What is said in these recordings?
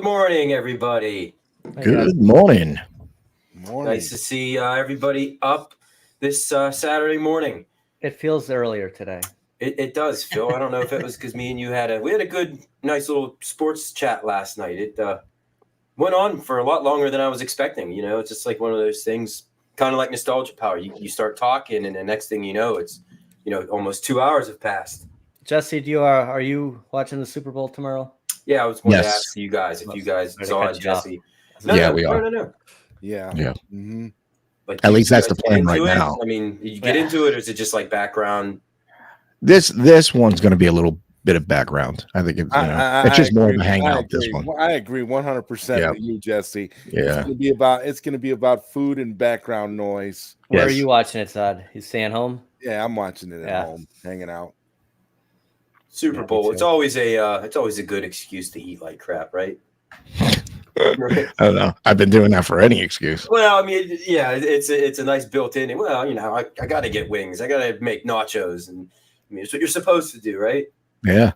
morning, everybody. Good morning. Nice to see everybody up this Saturday morning. It feels earlier today. It does, Phil. I don't know if it was because me and you had a good, nice little sports chat last night. It went on for a lot longer than I was expecting. You know, it's just like one of those things, kind of like nostalgia power. You start talking, and the next thing you know, it's almost 2 hours have passed. Jesse, are you watching the Super Bowl tomorrow? Yeah, I was going to ask you guys if you guys saw it, Jesse. We are. No. Yeah. Mm-hmm. Like, at least that's the plan right now. I mean, you get into it, or is it just like background? This one's going to be a little bit of background. I think it's just more of a hangout. This one, I agree 100% with you, Jesse. Yeah, it's going to be about food and background noise. Where are you watching it, Todd? You staying home? Yeah, I'm watching it at home, hanging out. Super Bowl. It's always a good excuse to eat like crap, right? Right. I don't know. I've been doing that for any excuse. Well, I mean, yeah, it's a nice built-in. Well, I got to get wings. I got to make nachos, and I mean, it's what you're supposed to do, right? Yeah.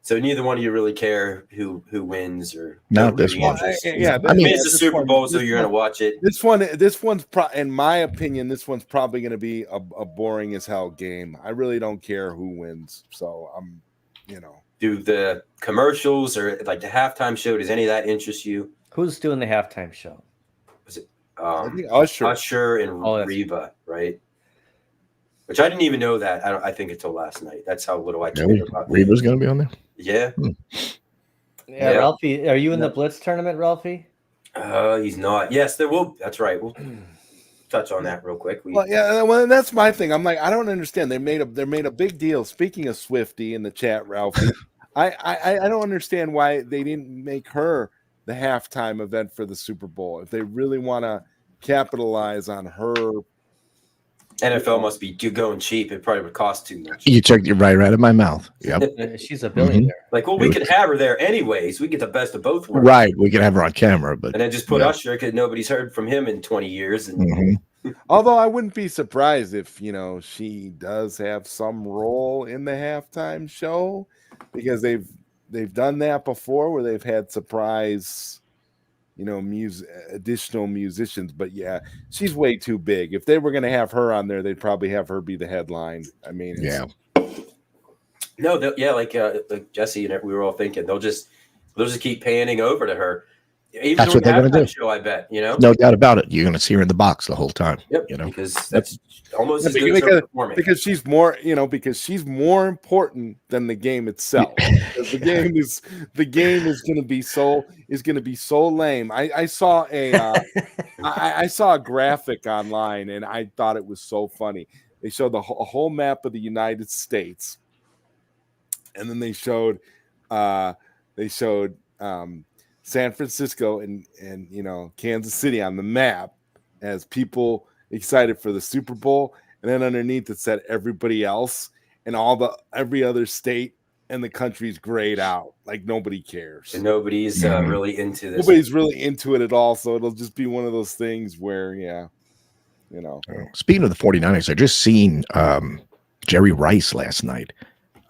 So neither one of you really care who wins or not this one. I mean, it's the Super Bowl, so you're going to watch it. This one's in my opinion, this one's probably going to be a boring as hell game. I really don't care who wins, so I'm, Do the commercials or like the halftime show? Does any of that interest you? Who's doing the halftime show? Was it I think Usher and Reba, right? Which I didn't even know that. I think until last night. That's how little I cared about. Reba's going to be on there. Yeah. Yeah, Ralphie, are you in the Blitz tournament, Ralphie? He's not. Yes, there will. That's right. We'll touch on that real quick. Well, that's my thing. I'm like, I don't understand. They made a big deal. Speaking of Swifty in the chat, Ralphie, I don't understand why they didn't make her the halftime event for the Super Bowl. If they really want to capitalize on her. NFL must be going cheap. It probably would cost too much. You took it right out of my mouth. Yep. She's a billionaire. Like, well, we could have her there anyways. We get the best of both worlds. Right. We could have her on camera, but and then just put Usher because nobody's heard from him in 20 years. And although I wouldn't be surprised if she does have some role in the halftime show, because they've done that before where they've had surprise. Additional musicians, but yeah, she's way too big. If they were going to have her on there, they'd probably have her be the headline. I mean, like Jesse and we were all thinking they'll just keep panning over to her. Even that's what they're going to do. Show, I bet. No doubt about it. You're going to see her in the box the whole time. Yep. Because that's almost as good as her performing. Because she's more, because she's more important than the game itself. the game is going to be so lame. I saw I saw a graphic online and I thought it was so funny. They showed a whole map of the United States, and then they showed San Francisco and Kansas City on the map as people excited for the Super Bowl, and then underneath it said everybody else, and every other state and the country's grayed out, like nobody cares. And nobody's really into this. Nobody's really into it at all, so it'll just be one of those things where Speaking of the 49ers, I just seen Jerry Rice last night.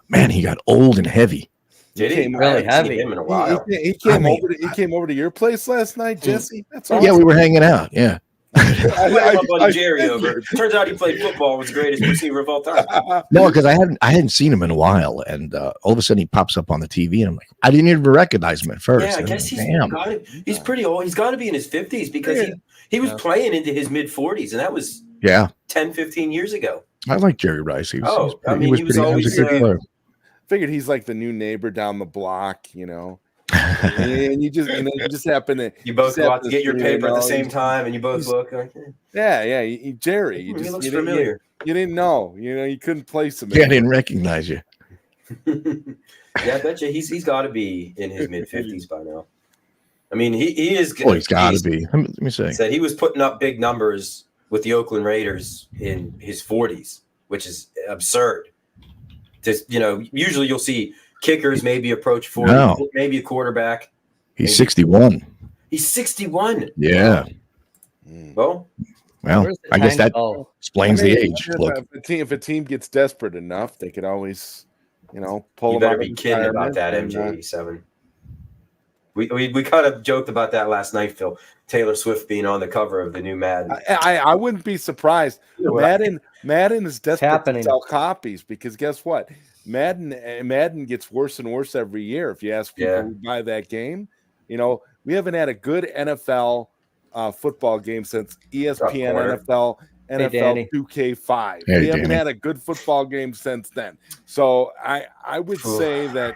Man, he got old and heavy. Did he? Really heavy. Him in a while. He came over to your place last night, Jesse. That's awesome. Yeah, we were hanging out. Yeah. My buddy Jerry over. Turns out he played football. Was the greatest receiver of all time. No, because I hadn't seen him in a while, and all of a sudden he pops up on the TV, and I'm like, I didn't even recognize him at first. Yeah, I guess he's pretty old. He's got to be in his 50s because he was playing into his mid 40s, and that was 10, 15 years ago. I like Jerry Rice. He was always a good player. Figured he's like the new neighbor down the block, and you just happen to both go out to get your paper at the same time, and you both look. Jerry. He looks familiar. You didn't know, you couldn't place him. Yeah, I didn't recognize you. Yeah, I bet you he's got to be in his mid 50s by now. I mean, he is. Oh, he's got to be. Let me say. Said he was putting up big numbers with the Oakland Raiders in his 40s, which is absurd. Just usually you'll see kickers maybe approach 40, maybe a quarterback. He's 61. He's 61. Yeah. Well, I guess that explains the age. Look, if a team gets desperate enough, they could always, pull. You better be kidding about that, MJ87. We kind of joked about that last night, Phil. Taylor Swift being on the cover of the new Madden. I wouldn't be surprised. Madden is desperate to sell copies because guess what? Madden gets worse and worse every year. If you ask people who buy that game, we haven't had a good NFL football game since ESPN NFL 2K5. We haven't had a good football game since then. So I would say that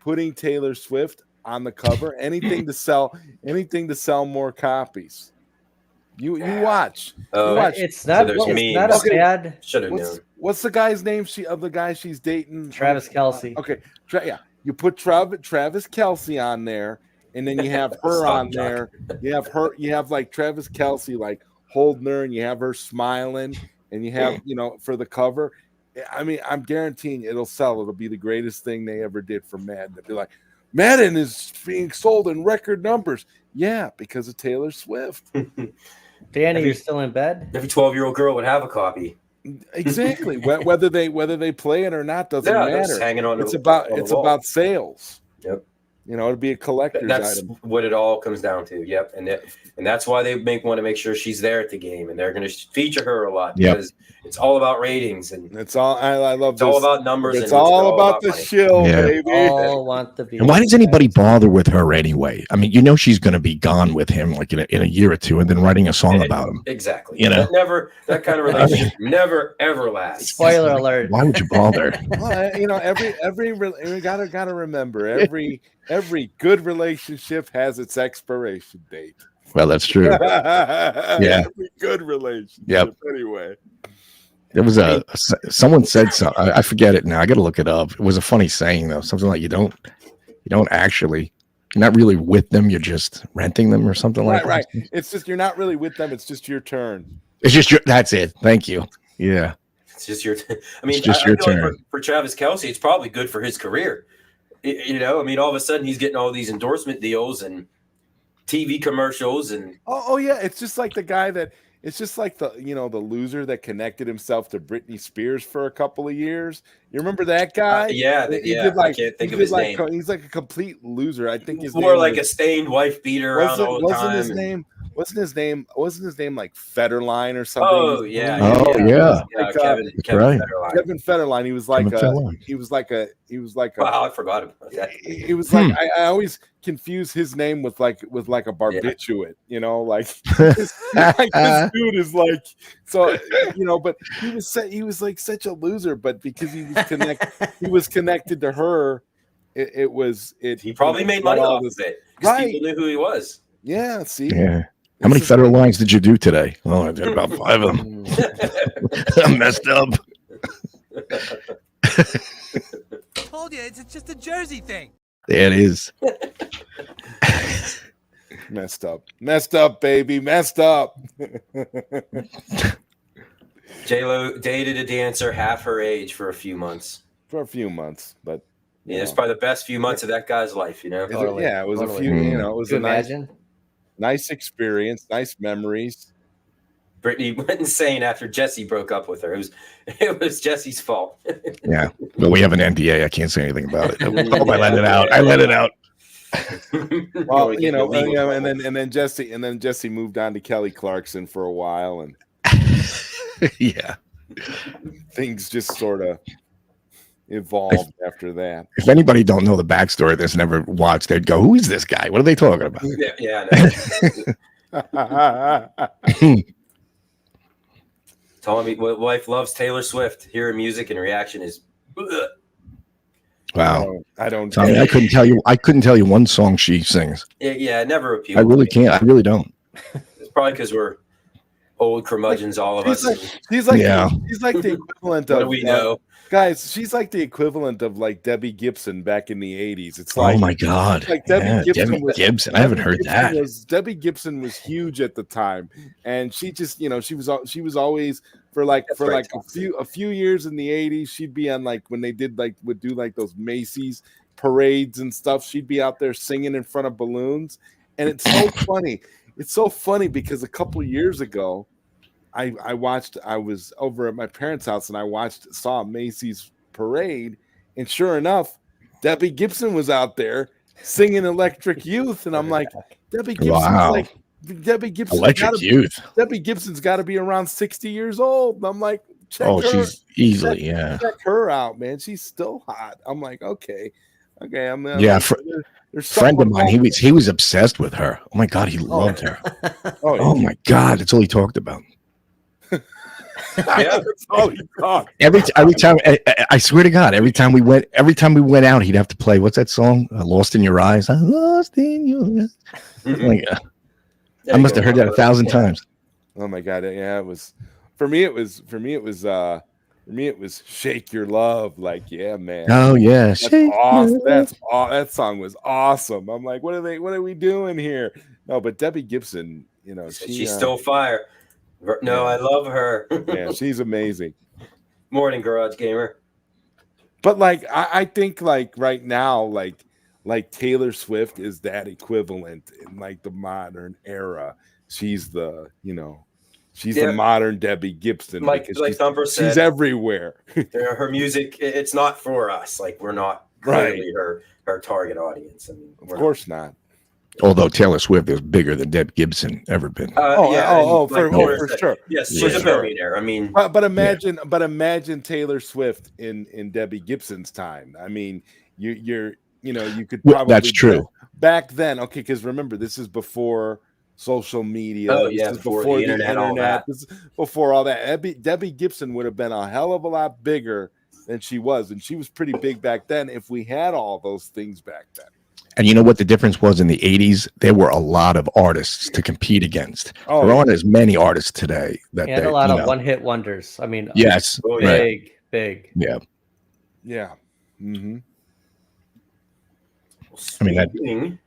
putting Taylor Swift on the cover, anything to sell more copies. You watch. It's not a bad. Should have known. What's the guy's name? The guy she's dating? Travis Kelce. Okay, you put Travis Kelce on there, and then you have her on there. You have like Travis Kelce like holding her, and you have her smiling, and you have for the cover. I mean, I'm guaranteeing it'll sell. It'll be the greatest thing they ever did for Madden. They'll be like, Madden is being sold in record numbers. Yeah, because of Taylor Swift. Danny, you're still in bed? Every 12-year-old girl would have a copy. Exactly. whether they play it or not doesn't matter. Hanging on it's about sales. Yep. It'd be a collector's That's item. what it all comes down to. Yep. And that's why they want to make sure she's there at the game, and they're going to feature her a lot because it's all about ratings and it's all. I love. It's all about numbers. It's all about the shill, baby. All want to be. And why does anybody bother with her anyway? I mean, she's going to be gone with him like in a year or two, and then writing a song about him. Exactly. That kind of relationship never ever lasts. Spoiler alert. Why would you bother? Well, we gotta remember every good relationship has its expiration date. Well, that's true. Yeah. Every good relationship. Yep. Anyway. There was someone said something. I forget it now. I got to look it up. It was a funny saying though. Something like you're not really with them. You're just renting them or something like that. Right. It's just, you're not really with them. It's just your turn. That's it. Thank you. Yeah. It's just your, I mean, it's just your turn. Like for Travis Kelce, it's probably good for his career. I mean, all of a sudden he's getting all these endorsement deals and TV commercials and yeah, it's just like the guy that it's just like the the loser that connected himself to Britney Spears for a couple of years. You remember that guy? I can't think of his name. He's like a complete loser. I think he's more like a stained wife beater around all the time. Wasn't his name like Federline or something? Oh yeah. Kevin Federline. Kevin Federline. He was like wow, I forgot about that. It was like I always confuse his name with like a barbiturate, like this dude is like but he was like such a loser, but because he was connected to her, he probably made money off of it because people knew who he was. Yeah, see. Yeah. How many federal lines did you do today? Oh, I did about 5 of them. I'm messed up. I told you, it's just a Jersey thing. There it is. Messed up, baby, messed up. J-Lo dated a dancer half her age for a few months. But it's probably the best few months of that guy's life, Totally. Yeah, it was a few. It was a nice experience, nice memories. Brittany went insane after Jesse broke up with her. It was Jesse's fault. Yeah, but we have an NDA. I can't say anything about it. I let it out. I let it out. Well, and then Jesse moved on to Kelly Clarkson for a while, and yeah, things just sort of evolved after that. If anybody don't know the backstory, that's never watched, they'd go, "Who is this guy? What are they talking about?" Yeah. Tommy, wife loves Taylor Swift. Hearing music and reaction is. Ugh. Wow, I don't. Tommy, I couldn't tell you one song she sings. Yeah, never appealed. I really can't. I really don't. It's probably because we're old curmudgeons, all of us. She's like the equivalent of. What do we know? Guys, she's like the equivalent of like Debbie Gibson back in the 80s. It's like, oh my God. Like Debbie Gibson. I haven't heard that. Debbie Gibson was huge at the time. And she just, she was always for a few years in the 80s, she'd be on like when they would do like those Macy's parades and stuff. She'd be out there singing in front of balloons. And it's so funny. It's so funny because a couple of years ago, I was over at my parents' house and I saw a Macy's parade, and sure enough, Debbie Gibson was out there singing Electric Youth, and I'm like, Debbie Gibson's Wow. Debbie Gibson. Electric Youth. Debbie Gibson's got to be around 60 years old. I'm like, check her. She's easily, yeah. Check her out, man. She's still hot. I'm like, okay. I'm Yeah, like, there's Friend of something mine, wrong. he was obsessed with her. Oh my God, he loved her. Oh yeah. my God, that's all he talked about. Yeah. That's all he talked. Every time, I swear to God, every time we went out, he'd have to play, what's that song? Lost in Your Eyes. I'm lost in your eyes. Like, I must have heard that 1,000 times. Oh my God. Yeah, it was for me. It was Shake Your Love. Like, yeah, man. Oh yeah, That's awesome. That song was awesome. I'm like, what are we doing here? No, but Debbie Gibson, She's still fire. No, I love her. Yeah, she's amazing. Morning, Garage Gamer. But like, I think like right now, like Taylor Swift is that equivalent in like the modern era. She's the, the modern Debbie Gibson. Like Thumper said, she's everywhere. Her music, it's not for us. Like, we're not clearly her target audience. I mean, of course not. Although Taylor Swift is bigger than Debbie Gibson ever been. For sure. Yes, she's a billionaire. I mean, but imagine Taylor Swift in Debbie Gibson's time. I mean, you could probably. That's true. Back then, okay, because remember, this is before social media. Oh yeah, before the internet, all that. This is before all that. Debbie Gibson would have been a hell of a lot bigger than she was, and she was pretty big back then. If we had all those things back then. And you know what the difference was in the 80s? There were a lot of artists to compete against. There aren't as many artists today. And a lot of one-hit wonders. I mean, yes. Big. Yeah. Yeah. Mm-hmm. I mean, speaking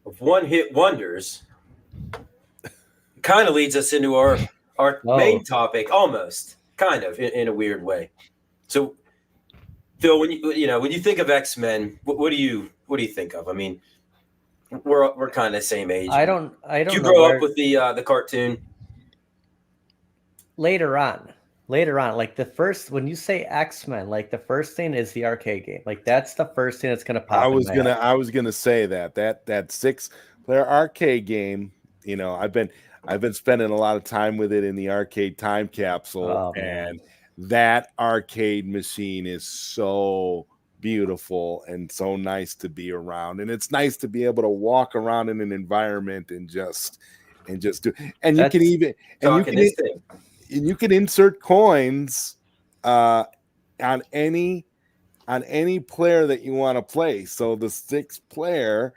of one-hit wonders, kind of leads us into our main topic, almost, kind of, in a weird way. So, Phil, when you think of X-Men, what do you think of? I mean, we're kind of the same age. I don't. Did you grow up with the cartoon? Later on, like the first, when you say X-Men, like the first thing is the arcade game. Like that's the first thing that's gonna pop. I was gonna say that 6-player arcade game. I've been spending a lot of time with it in the arcade time capsule, and that arcade machine is so beautiful and so nice to be around, and it's nice to be able to walk around in an environment and just do. And you can insert coins on any player that you want to play. So the 6-player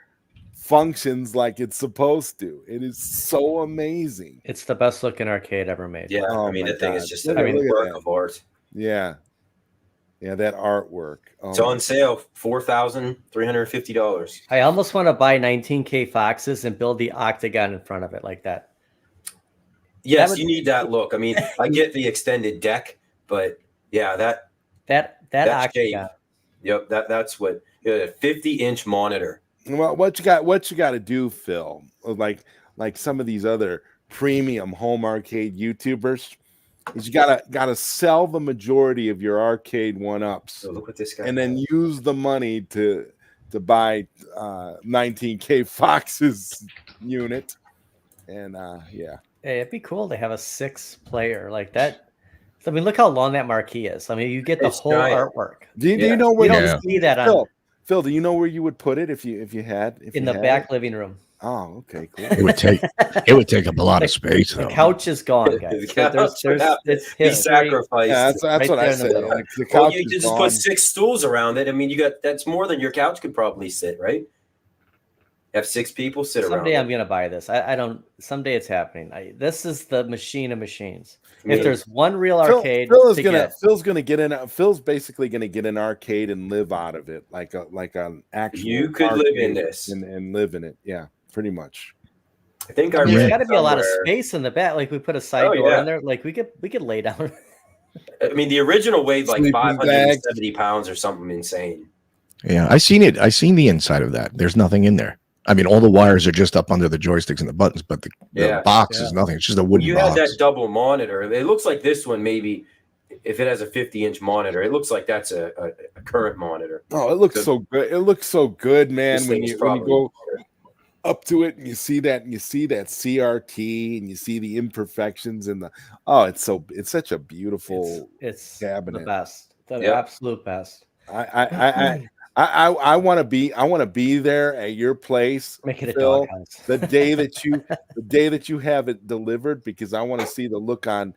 functions like it's supposed to. It is so amazing. It's the best looking arcade ever made. Yeah, oh, I mean, the thing is just a work of art. Yeah, that artwork. It's on sale, $4,350. I almost want to buy 19K Foxes and build the octagon in front of it like that. Yes, you need that look. I mean, I get the extended deck, but yeah, that octagon. shape. Yep, that's what a 50-inch monitor. Well, what you got to do, Phil? Like some of these other premium home arcade YouTubers, is you gotta sell the majority of your arcade 1-ups. Oh, look what this guy. And then use the money to buy 19K Fox's unit. And yeah. Hey, it'd be cool to have a 6-player like that. I mean, look how long that marquee is. I mean, you get the whole artwork. Do you know where you don't see that on Phil? Do you know where you would put it if you had in the back living room? Oh, okay, cool. It would take up a lot of space, though. The couch is gone, guys. It's sacrificed. Yeah, that's what I said. Like, the well, couch you is just gone. put 6 stools around it. I mean, that's more than your couch could probably sit, right? Have 6 people sit around. Someday I'm gonna buy this. I don't. Someday it's happening. This is the machine of machines. If there's one real arcade, Phil's basically gonna get an arcade and live out of it, like an actual. You could live in this and live in it. Yeah, pretty much. I think there's got to be a lot of space in the back. Like we put a side door in there. Like we could lay down. I mean, the original weighed like 570 pounds or something insane. Yeah, I seen it. I seen the inside of that. There's nothing in there. I mean, all the wires are just up under the joysticks and the buttons, but the box is nothing. It's just a wooden box. You had that double monitor. It looks like this one maybe if it has a 50-inch monitor, it looks like that's a current monitor. Oh, it looks so good. It looks so good, man. This When thing is you probably go up to it and you see that CRT and you see the imperfections and it's such a beautiful It's cabinet. the best, the Yep. absolute best. I want to be there at your place, Make it a Phil, doghouse. the day that you have it delivered, because I want to see the look on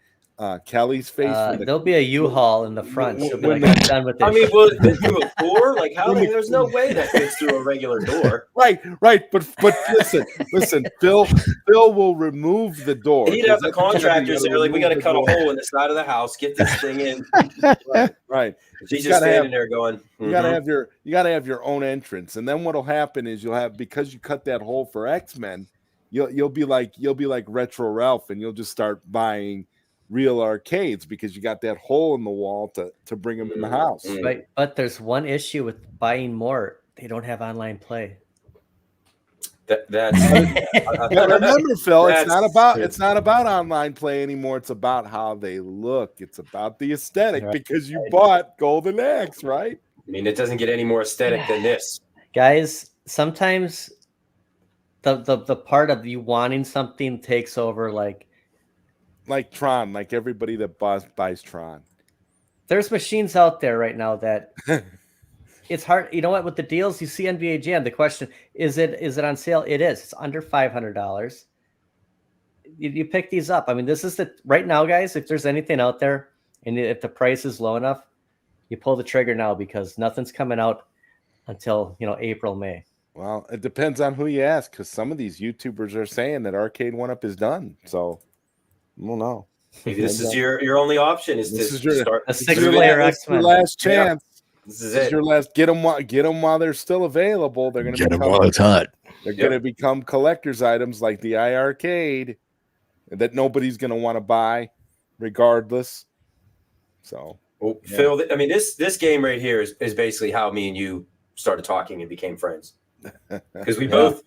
Kelly's face. There'll be a U-Haul in the front. She'll be when like, I'm done with this. I mean, will it fit through a door? Like, how? There's no way that fits through a regular door. Right. But listen. Phil will remove the door. He'd have the contractors there, like, we got to cut a hole in the side of the house, get this thing in. Right. She's just standing there going, You gotta have your own entrance, and then what'll happen is because you cut that hole for X-Men, you'll be like Retro Ralph, and you'll just start buying real arcades because you got that hole in the wall to bring them in the house. Right, but there's one issue with buying more. They don't have online play. That's remember, Phil, That's it's not about online play anymore. It's about how they look. It's about the aesthetic, because you bought Golden Axe, right? I mean, it doesn't get any more aesthetic than this. Guys, sometimes the part of you wanting something takes over. Like Tron, like everybody that buys Tron. There's machines out there right now that it's hard. You know what? With the deals, you see NBA Jam. The question is it on sale? It is. It's under $500. You pick these up. I mean, this is right now, guys. If there's anything out there, and if the price is low enough, you pull the trigger now, because nothing's coming out until April, May. Well, it depends on who you ask, because some of these YouTubers are saying that Arcade 1-Up is done. So I don't know. Maybe this is your only option is to start a 6-player X-Men. Last chance. Yeah. This is it. Your last. Get them while they're still available. They're going to Get them while it's hot. They're going to become collector's items like the iArcade that nobody's going to want to buy, regardless. So, Phil, I mean, this game right here is basically how me and you started talking and became friends, because we both.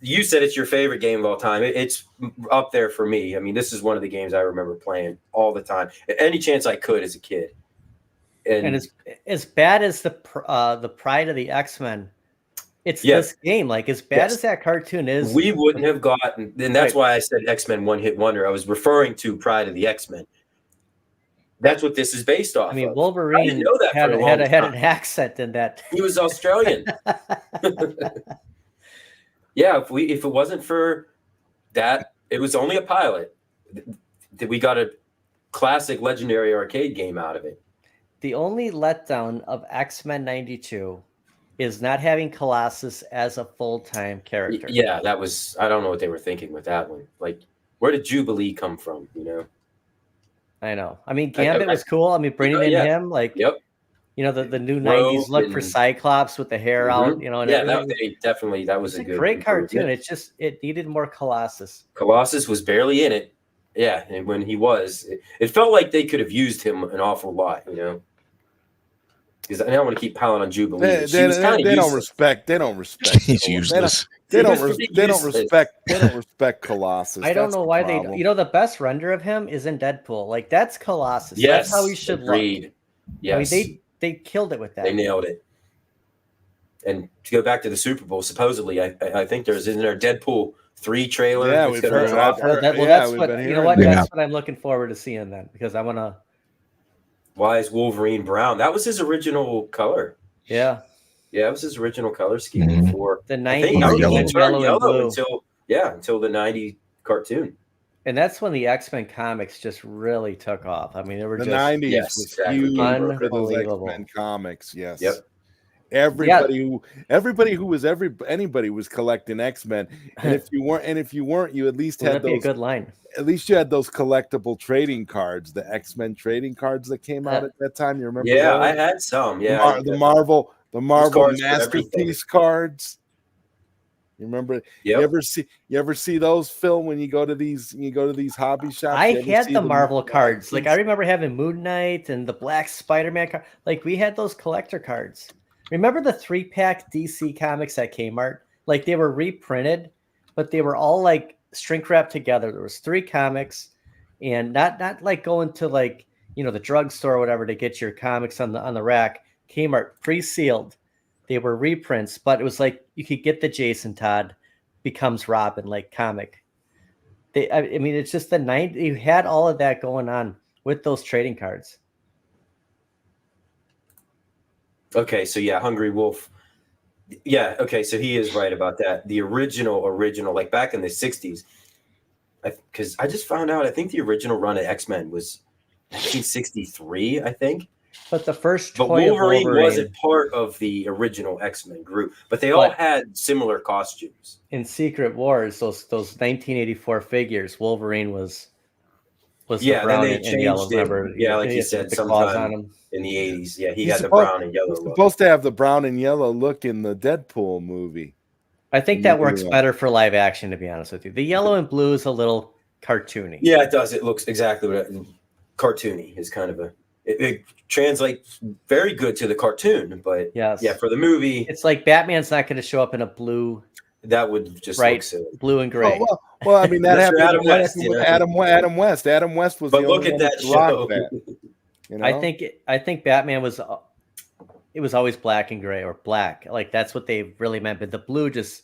You said it's your favorite game of all time. It's up there for me. I mean, this is one of the games I remember playing all the time, any chance I could as a kid. And as bad as the Pride of the X-Men, it's this game. Like, as bad as that cartoon is, we wouldn't have gotten. And that's why I said X-Men One Hit Wonder. I was referring to Pride of the X-Men. That's what this is based off. I mean, of. Wolverine had an accent in that. He was Australian. Yeah, if it wasn't for that, it was only a pilot. That we got a classic legendary arcade game out of it. The only letdown of X-Men 92 is not having Colossus as a full-time character. Yeah, that was, I don't know what they were thinking with that one. Like, where did Jubilee come from, I know. I mean, Gambit was cool. I mean, bringing in him, like, the new 90s look for Cyclops with the hair out, and that was a good great cartoon. It's just, it needed more Colossus. Colossus was barely in it. Yeah, and when he was, it felt like they could have used him an awful lot, Because I don't want to keep piling on Jubilee. They don't respect. He's useless. They don't respect Colossus. I don't know why they. The best render of him is in Deadpool. Like, that's Colossus. Yes, that's how he should look. Yes, I mean, they killed it with that. They nailed it. And to go back to the Super Bowl, supposedly, I think isn't there a Deadpool 3 trailer? Yeah, we've heard. That's what That's what I'm looking forward to seeing then, because I want to. Why is Wolverine brown? That was his original color. Yeah. Yeah, it was his original color scheme before the 90s. Yellow until the 90 cartoon. And that's when the X-Men comics just really took off. I mean, they were the just 90s was huge for those X-Men comics. Yes. Yep. Anybody who was collecting X-Men, and if you weren't, you at least had those. Be a good line. At least you had those collectible trading cards, the X-Men trading cards that came out at that time. You remember? Yeah, those? I had some. Yeah, the Marvel Masterpiece cards. You remember? Yep. You ever see those, Phil, when you go to these hobby shops? I had the Marvel cards. Like, I remember having Moon Knight and the Black Spider-Man card. Like, we had those collector cards. Remember the 3-pack DC comics at Kmart? Like, they were reprinted, but they were all like shrink wrapped together. There was 3 comics, and not like going to, like, the drugstore or whatever to get your comics on the rack. Kmart pre-sealed. They were reprints, but it was like you could get the Jason Todd becomes Robin like comic. I mean, it's just the 90s. You had all of that going on with those trading cards. Okay, so yeah, Hungry Wolf. Yeah, okay, so he is right about that. The original, like back in the 60s, because I just found out, I think the original run of X-Men was 1963, I think. But the first But toy Wolverine, of Wolverine wasn't part of the original X-Men group, but they all had similar costumes. In Secret Wars, those 1984 figures, Wolverine was yeah, the brown then they and changed yellow. it. Remember? Yeah, like you said, the claws on sometime him. in the 80s. Yeah, he He's had the brown and yellow He's look. supposed to have the brown and yellow look in the Deadpool movie. I think that works better for live action, to be honest with you. The yellow and blue is a little cartoony. Yeah, it does. It looks exactly what cartoony is kind of it translates very good to the cartoon, but yes. Yeah, for the movie, it's like Batman's not going to show up in a blue. That would just look silly. Blue and gray. Well, I mean that happened. Adam West, with Adam West. Adam West was. But the look only at one that could rock show. that, I think Batman was. It was always black and gray or black. Like that's what they really meant. But the blue just.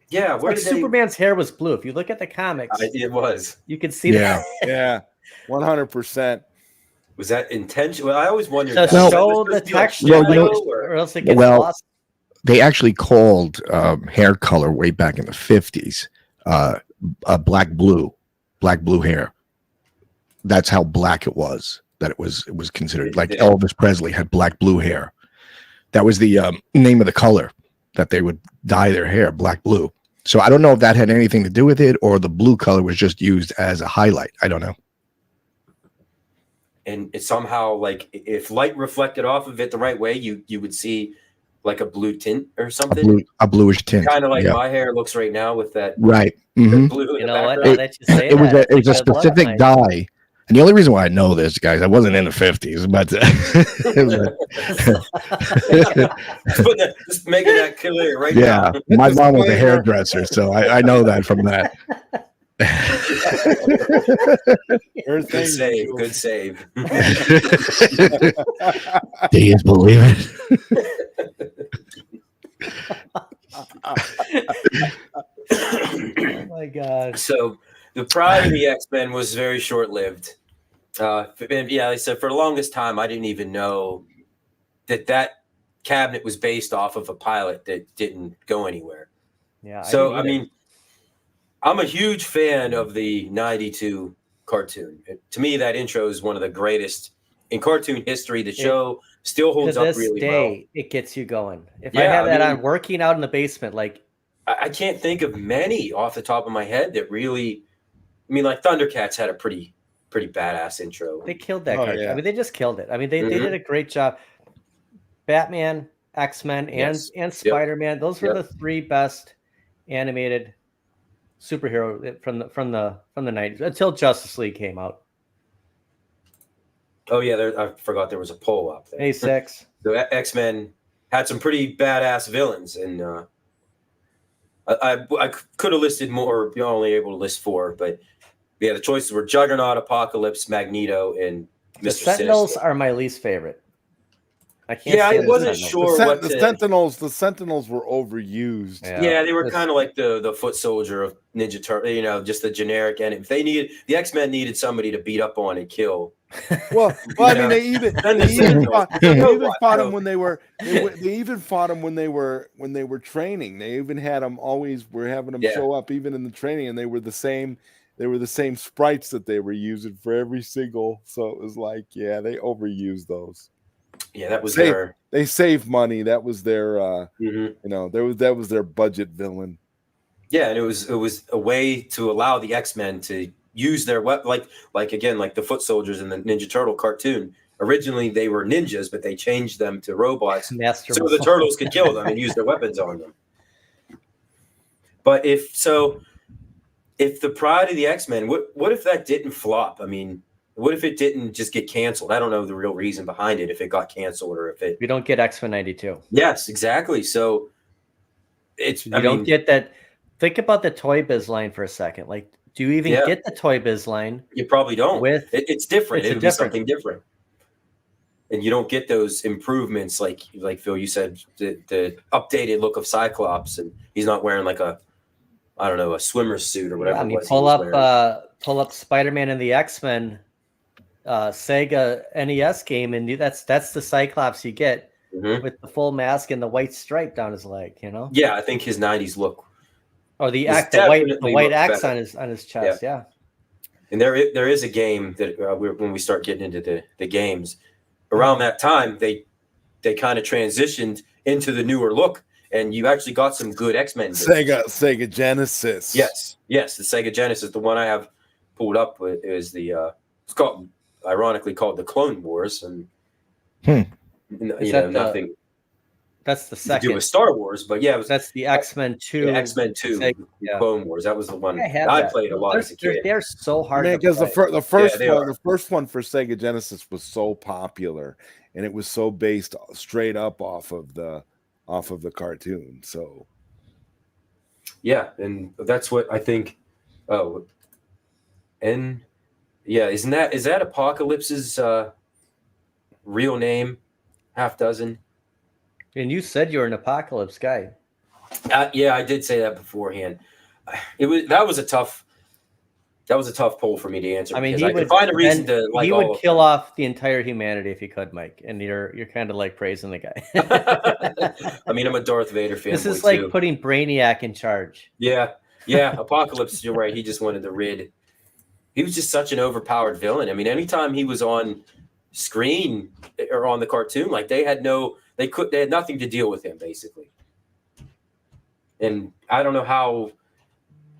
Yeah, where like Superman's hair was blue. If you look at the comics, it was. You can see that. Yeah, 100%. Was that intentional? Well, I always wondered. To show the texture, or else it gets lost. They actually called hair color way back in the 50s black blue hair. That's how black it was. That it was considered like Elvis Presley had black blue hair. That was the name of the color that they would dye their hair black blue. So I don't know if that had anything to do with it or the blue color was just used as a highlight. I don't know. And it somehow, like, if light reflected off of it the right way, you would see like a blue tint or something. A bluish tint. Kind of like my hair looks right now with that right. Blue in the background. It was a specific dye. And the only reason why I know this, guys, I wasn't in the 50s, but just making that clear right now. Yeah, my mom was a hairdresser, so I know that from that. Good save. Good save. Do you believe it? Oh my God. So the Pride of the X-Men was very short-lived. And yeah, like I said, for the longest time, I didn't even know that cabinet was based off of a pilot that didn't go anywhere. Yeah. So, I mean, I'm a huge fan of the 92 cartoon. To me, that intro is one of the greatest in cartoon history. The show still holds up really well. It gets you going. If I have that on working out in the basement, like I can't think of many off the top of my head that really. I mean, like Thundercats had a pretty badass intro. They killed that cartoon. Yeah. I mean, they just killed it. I mean, they did a great job. Batman, X-Men, and Spider-Man. Those were the three best animated superhero from the 90s until Justice League came out. Oh yeah, I forgot there was a poll up there. A6. The X-Men had some pretty badass villains, and I could have listed more. You're only able to list 4, but yeah, the choices were Juggernaut, Apocalypse, Magneto, and Mr. The Sentinels Sinister. are my least favorite. I can't. Yeah, I wasn't sure what the Sentinels. The Sentinels were overused. Yeah, they were kind of like the foot soldier of Ninja Turtle. You know, just the generic enemy. If they needed the X-Men needed somebody to beat up on and kill. Well, I mean, they even fought them when they were. They even fought them when they were training. They even had them were having them show up even in the training, and they were the same. They were the same sprites that they were using for every single. So it was like, yeah, they overused those. Yeah, that was they saved money. That was their that was their budget villain. Yeah, and it was a way to allow the X-Men to use their weapon, like the foot soldiers in the Ninja Turtle cartoon. Originally they were ninjas, but they changed them to robots so the turtles could kill them and use their weapons on them. But if the Pride of the X-Men, what if that didn't flop? I mean, what if it didn't just get canceled? I don't know the real reason behind it, if it got canceled or if it... We don't get X-Men 92. Yes, exactly. So don't get that. Think about the Toy Biz line for a second. Like Do you even Yeah. get the Toy Biz line? You probably don't. With It's different. it's a It'll be different- something different. And you don't get those improvements like Phil, you said, the updated look of Cyclops, and he's not wearing like a swimmer suit or whatever. Yeah, I it mean, was he was wearing. pull up Spider-Man and the X-Men Sega NES game, and that's the Cyclops you get Mhm. with the full mask and the white stripe down his leg, Yeah, I think his '90s look. or the This white definitely white looks X better. on his chest. Yeah. And there is a game that when we start getting into the games, around that time they kind of transitioned into the newer look, and you actually got some good X-Men games. Sega Genesis. Yes, the Sega Genesis. The one I have pulled up is the it's called, ironically called, the Clone Wars, and nothing That's the to do second. with Star Wars, but yeah, it was That's the X-Men 2. X-Men 2, Sega, yeah. Clone Wars. That was the one I have I that. played a lot as a kid. They're so hard to Because play. the first they one, are. the first one for Sega Genesis was so popular, and it was so based straight up off of the cartoon. So Yeah, and that's what I think. Oh, and yeah, is that Apocalypse's real name? Half dozen. And you said you're an Apocalypse guy. Yeah, I did say that beforehand. That was a tough poll for me to answer. I mean, because I could find a reason to like. He all would of kill them. off the entire humanity if he could, Mike. And you're kind of like praising the guy. I mean, I'm a Darth Vader fan. This is like putting Brainiac in charge. Yeah, Apocalypse. You're right. He just wanted to rid. He was just such an overpowered villain. I mean, anytime he was on screen or on the cartoon, like they had nothing to deal with him basically. And I don't know how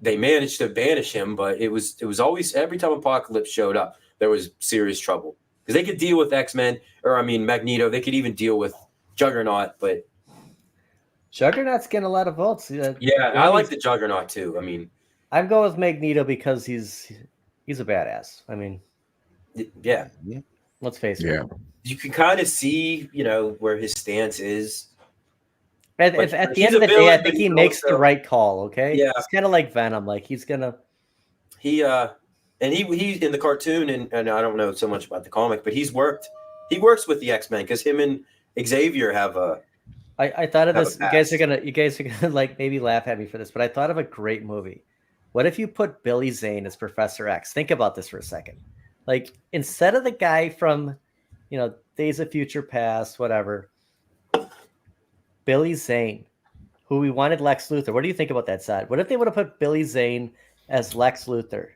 they managed to banish him, but it was always, every time Apocalypse showed up, there was serious trouble because they could deal with X-Men, or I mean Magneto. They could even deal with Juggernaut, but Juggernaut's getting a lot of votes. yeah, I like the Juggernaut too. I mean, I'm going with Magneto because he's a badass. I mean, yeah, let's face it. Yeah. You can kind of see, where his stance is. At But the he's end of a the day, villain, I but think he he can makes the also- right call. Okay, Yeah. it's kind of like Venom. Like he's gonna. He and he in the cartoon, and I don't know so much about the comic, but he works with the X-Men because him and Xavier have a. I thought of have a this. You past. guys are gonna like maybe laugh at me for this, but I thought of a great movie. What if you put Billy Zane as Professor X? Think about this for a second. Like instead of the guy from, Days of Future Past, whatever, Billy Zane, who we wanted Lex Luthor. What do you think about that side? What if they would have put Billy Zane as Lex Luthor?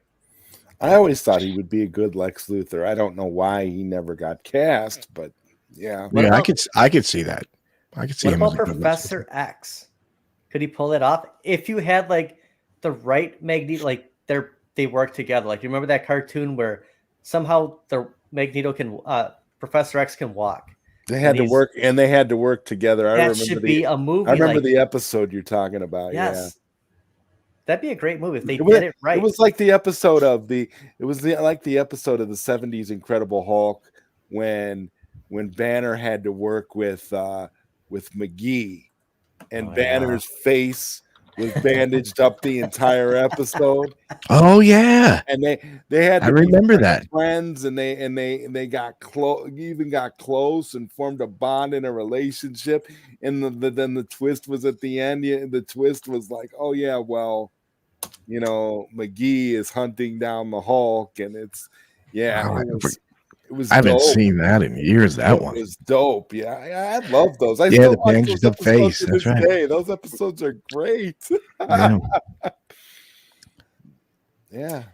I always thought he would be a good Lex Luthor. I don't know why he never got cast, but yeah. What Yeah, about- I could see that. I could see What him as about a good Professor X? Could he pull it off if you had like the right Magneto? Like they work together. Like you remember that cartoon where somehow the Magneto can Professor X can walk. They had to work, and they had to work together. That should be a movie. I remember like, the episode you're talking about. yes, that'd be a great movie if they Yeah. did it right. It was like the episode of the episode of the 70s Incredible Hulk when Banner had to work with McGee, and Banner's face was bandaged up the entire episode. Oh yeah, And they had to I remember that. friends, and they got close, even got close, and formed a bond in a relationship. And then the twist was at the end. The twist was like, oh yeah, well, McGee is hunting down the Hulk, and it's Wow, it was I haven't dope. seen that in years. That one. It was dope. Yeah, I love those. I Yeah, still the watch bandaged those up face, episodes to that's this right. day. Those episodes are great. Yeah. Yeah. What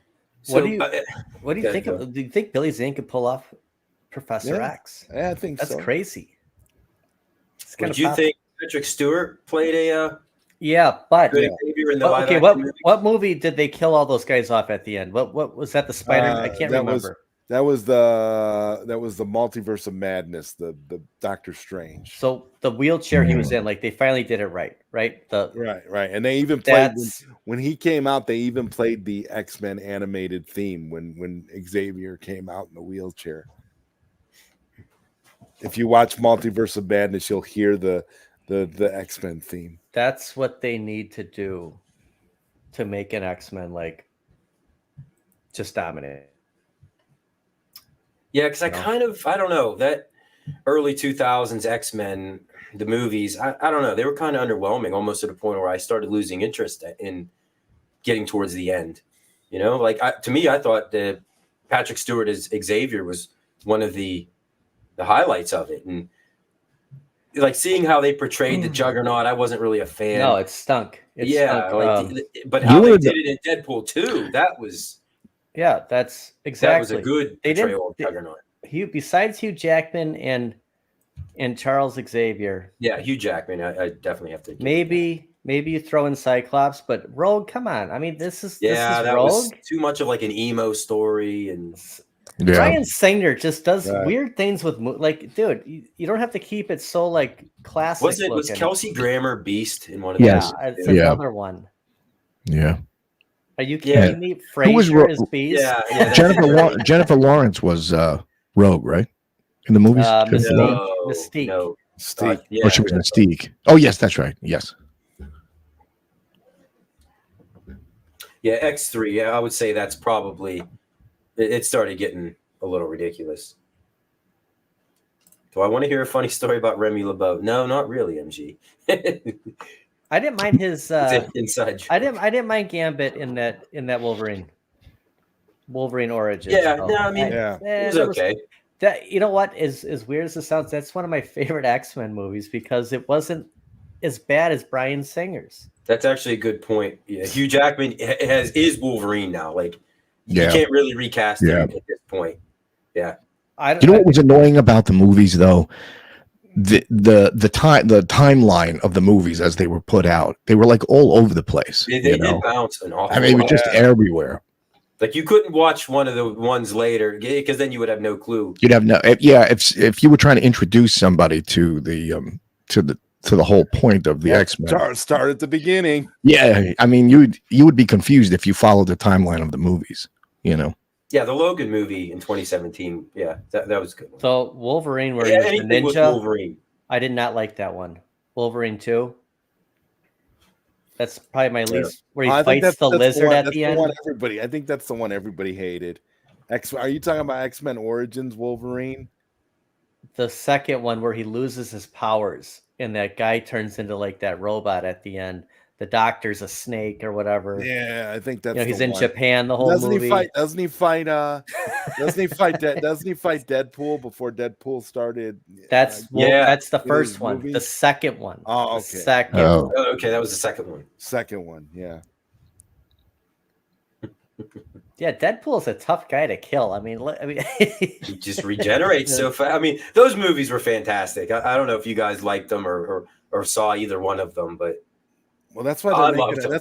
So, do you yeah, think? go. Do you think Billy Zane could pull off Professor Yeah. X? Yeah, I think That's so. crazy. It's gonna Would you pop- think Patrick Stewart played a Yeah, but good Xavier in the live okay. action movie? What movie did they kill all those guys off at the end? What was that? The Spider? I can't that remember. That was the Multiverse of Madness, the Doctor Strange. So the wheelchair he was in, like they finally did it right? Right. And they even played That's when he came out, they even played the X-Men animated theme when Xavier came out in the wheelchair. If you watch Multiverse of Madness, you'll hear the X-Men theme. that's what they need to do to make an X-Men like just dominated. Yeah, because You know? I don't know, that early 2000s X-Men, the movies, I don't know, they were kind of underwhelming, almost to the point where I started losing interest in getting towards the end. You know, like to me, I thought that Patrick Stewart as Xavier was one of the highlights of it, and like seeing how they portrayed the Juggernaut, I wasn't really a fan. No, it stunk. It yeah, stunk. like, but how they did it in Deadpool 2, that was yeah, that's exactly. that was a good portrayal of Juggernaut. Besides Hugh Jackman and Charles Xavier. Yeah, Hugh Jackman, I definitely have to. Maybe you throw in Cyclops, but Rogue, come on. I mean, this is that Rogue. Was too much of like an emo story, and Bryan Singer just does weird things with like, dude, you don't have to keep it so like classic. Was Kelsey Grammer Beast in one of Yes. It's another one. Yeah. Are you kidding me? Who was Frasier is Beast. Yeah. Jennifer Lawrence was Rogue, right? In the movies? Mystique. No. Mystique. Oh, she was Mystique. Oh, yes, that's right. Yes. Yeah, X3. Yeah, I would say that's probably it started getting a little ridiculous. Do I want to hear a funny story about Remy LeBeau? No, not really, MG. I didn't mind his inside joke. I didn't mind Gambit in that Wolverine Origins. Yeah, so no, I mean, it was okay. That, you know what, as weird as it sounds, that's one of my favorite X-Men movies because it wasn't as bad as Bryan Singer's. That's actually a good point. Yeah, Hugh Jackman is Wolverine now. Like, you Yeah. can't really recast him at this point. Yeah. You know what was annoying about the movies though? The timeline of the movies as they were put out, they were like all over the place. They did bounce an awful I mean, it was lot. just everywhere. Like, you couldn't watch one of the ones later because then you would have no clue. You'd have no, if you were trying to introduce somebody to the whole point of the X-Men. Start at the beginning. Yeah, I mean, you would be confused if you followed the timeline of the movies. You know. Yeah, the Logan movie in 2017. Yeah, that was good. So Wolverine, where he was the anything with ninja. Wolverine. I did not like that one. Wolverine 2. That's probably my least. Where he fights the lizard at the end. I think that's the one everybody hated. Are you talking about X-Men Origins Wolverine? The second one where he loses his powers and that guy turns into like that robot at the end. The doctor's a snake or whatever. Yeah, I think that's. He's in Japan the whole movie. Doesn't he fight Deadpool before Deadpool started? That's the first one. Movie? The second one. Oh, okay. Second. Oh, okay, that was the second one. Second one, yeah. Yeah, Deadpool is a tough guy to kill. I mean, he just regenerates so fast. I mean, those movies were fantastic. I don't know if you guys liked them or saw either one of them, but well, that's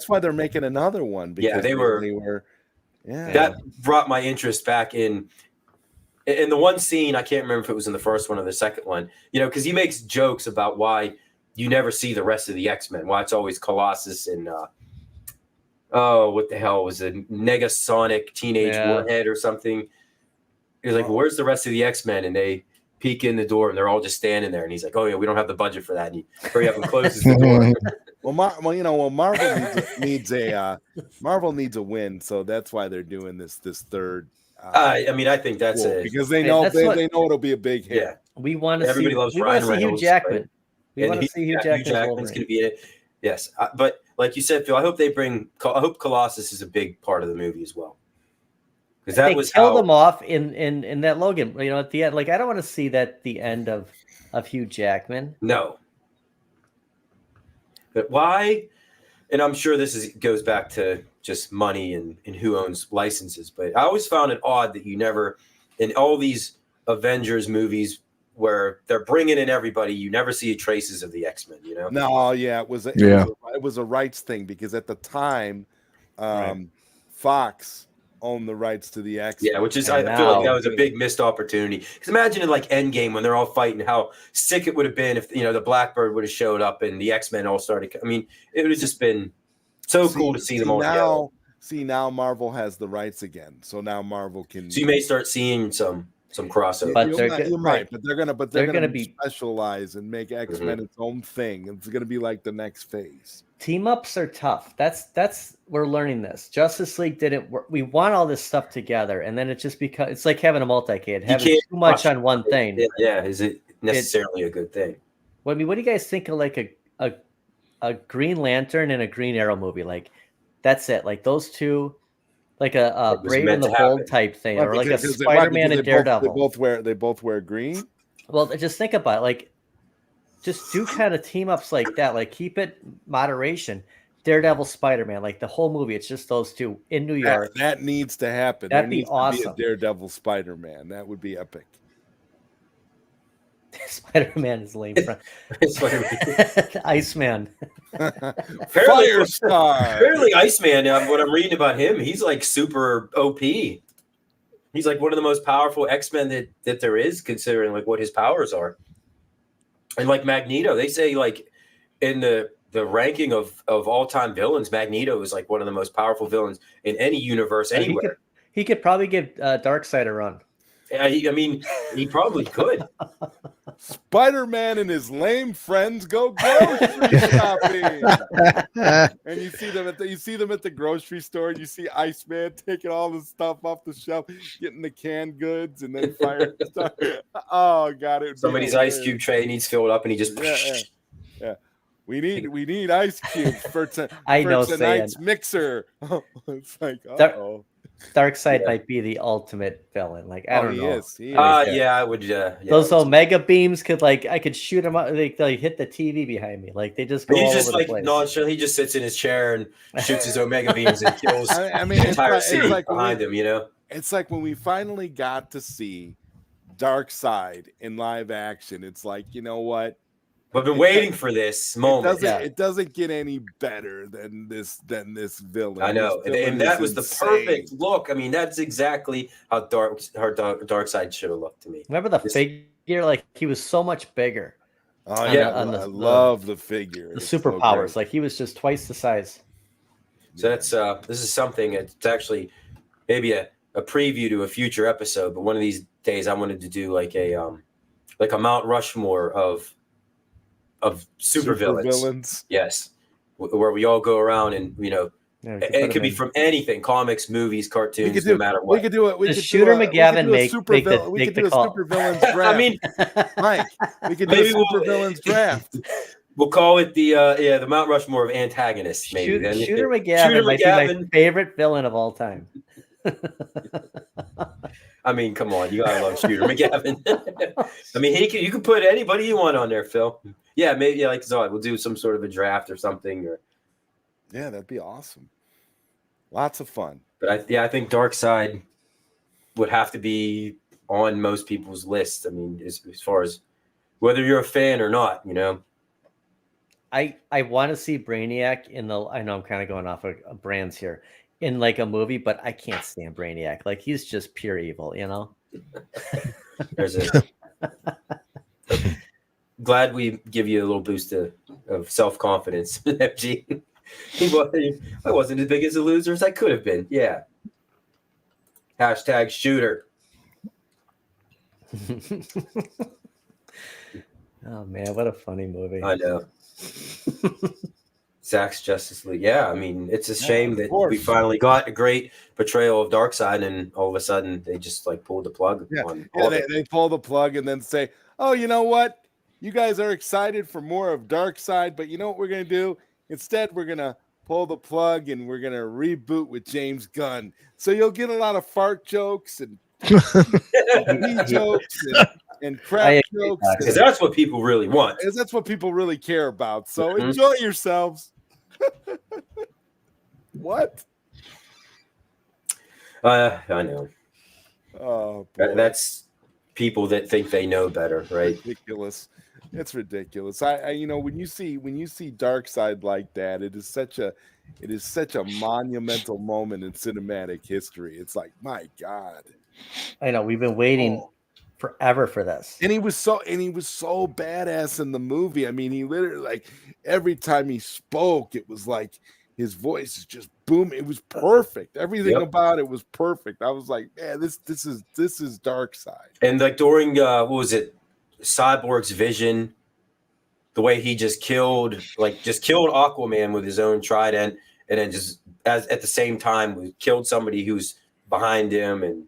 why they're making another one. Because they were. Yeah, that brought my interest back in the one scene. I can't remember if it was in the first one or the second one. You know, because he makes jokes about why you never see the rest of the X-Men. Why it's always Colossus and what the hell was it? Negasonic Teenage Warhead or something. He was like, "Where's the rest of the X-Men?" And they peek in the door, and they're all just standing there. And he's like, "Oh yeah, we don't have the budget for that." And he hurry up and closes the door. Marvel needs a win, so that's why they're doing this third. I mean, I think that's because they know it'll be a big hit. Yeah, we want to see. Everybody loves Ryan Reynolds. Hugh Jackman. Right? We want to see Hugh Jackman's going to be in it. Yes, but like you said, Phil, I hope I hope Colossus is a big part of the movie as well. Because that was killed him off in that Logan. You know, at the end, like I don't want to see that the end of Hugh Jackman. No. But why? And I'm sure this goes back to just money and who owns licenses. But I always found it odd that you never, in all these Avengers movies where they're bringing in everybody, you never see traces of the X-Men. You know? No, yeah, it was a rights thing because at the time, Fox owned the rights to the X-Men. Yeah, which is I feel like that was a big missed opportunity. Because imagine in like Endgame when they're all fighting, how sick it would have been if the Blackbird would have showed up and the X-Men all started. I mean, it would have just been so cool to see them all together. Now Marvel has the rights again, so now Marvel can. So you may start seeing some some crossover. But you they're might, good- you right. might, but they're gonna They're gonna be be- specialize and make X-Men its own thing. It's gonna be like the next phase. Team ups are tough. That's we're learning this. Justice League didn't work. We want all this stuff together, and then it just becomes it's like having a multi-kid, having can't too much rush on one thing. Yeah, is it necessarily a good thing? What do you guys think of like a Green Lantern and a Green Arrow movie? Like that's it. Like those two, like a It was Brave meant and the to Bold happen. type thing, or like a Because Spider-Man and they Daredevil. they both wear green. Well, just think about it. Like just do kind of team ups like that. Like keep it moderation. Daredevil, Spider-Man, like the whole movie, it's just those two in New York. That needs to happen. That'd There be needs awesome. to be a Daredevil Spider-Man. That would be epic. Spider-Man is lame. It's like- Iceman. Firestar. Apparently, Iceman. What I'm reading about him, he's like super OP. He's like one of the most powerful X-Men that there is, considering like what his powers are. And like Magneto, they say like in the ranking of all-time villains, Magneto is like one of the most powerful villains in any universe anywhere. He could probably give Darkseid a run. I mean, he probably could. Spider-Man and his lame friends go grocery shopping. And you see them at the grocery store. You see Iceman taking all the stuff off the shelf, getting the canned goods, and then fire stuff. Oh God! Somebody's ice cube tray needs filled up, and he just. Yeah. We need ice cubes for I know tonight's mixer. It's like, uh-oh. Darkseid might be the ultimate villain. Like I don't know. He is. Yeah, I would. Yeah, those Omega beams could I could shoot them out. They hit the TV behind me. Like they just go He's all just over like the place. nonchalant. He just sits in his chair and shoots his Omega beams and kills I mean, the entire it's city like behind him. You know. It's like when we finally got to see Darkseid in live action. It's like, you know what? I've been waiting for this moment. It doesn't get any better than this villain. I know, and that was the perfect look. I mean, that's exactly how Darkseid should have looked to me. Remember the figure? Like he was so much bigger. Oh yeah, I love the figure. The superpowers. Like he was just twice the size. So that's this is something. It's actually maybe a preview to a future episode. But one of these days, I wanted to do like a Mount Rushmore of super villains. Yes, where we all go around and it could be from anything: comics, movies, cartoons, no matter what. We could do it. We could Shooter do McGavin we could do a super villains draft. I mean, Mike, we could do a super villains draft. We'll call it the Mount Rushmore of antagonists. Maybe Shooter McGavin might be my favorite villain of all time. I mean, come on, you gotta love Shooter McGavin. I mean, you can put anybody you want on there, Phil. Yeah, maybe like Zod. We'll do some sort of a draft or something. Yeah, that'd be awesome. Lots of fun. But I think Darkseid would have to be on most people's list. I mean, as far as whether you're a fan or not, I want to see Brainiac in the. I know I'm kind of going off of brands here. In like a movie, but I can't stand Brainiac. Like he's just pure evil, There's glad we give you a little boost of self-confidence, FG. I wasn't as big as a loser as I could have been. Yeah. # shooter. Oh man, what a funny movie. I know. Zack's Justice League. Yeah, I mean, it's a shame that we finally got a great portrayal of Darkseid, and all of a sudden they just like pulled the plug. They pull the plug and then say, "Oh, you know what? You guys are excited for more of Darkseid, but you know what we're gonna do? Instead, we're gonna pull the plug and we're gonna reboot with James Gunn. So you'll get a lot of fart jokes and pee jokes and crap jokes. Because that's what people really want. That's what people really care about. So enjoy yourselves." What? I know. Oh, boy. That's people that think they know better, right? Ridiculous. It's ridiculous. I when you see Darkseid like that, it is such a monumental moment in cinematic history. It's like, my God. I know we've been waiting forever for this. And he was so badass in the movie. I mean, he literally, like, every time he spoke, it was like His voice is just boom. It was perfect. Everything Yep. about it was perfect. I was like, man, this is Dark Side. And like during what was it, Cyborg's vision, the way he just killed Aquaman with his own trident, and then just at the same time killed somebody who's behind him, and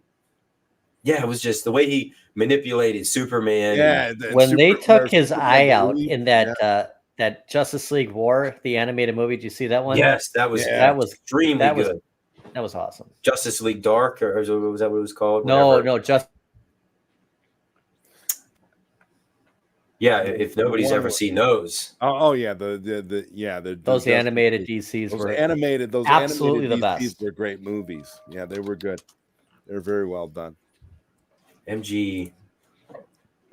yeah, it was just the way he manipulated Superman. Yeah, When they took his eye out League, in that that Justice League War, the animated movie, did you see that one? Yes, that was extremely good. That was awesome. Justice League Dark, or was that what it was called? No, Whatever. just Yeah, if nobody's ever seen those. Oh yeah, the those animated DCs those were animated those absolutely animated the DCs best. were great movies. Yeah, they were good. They're very well done. MG,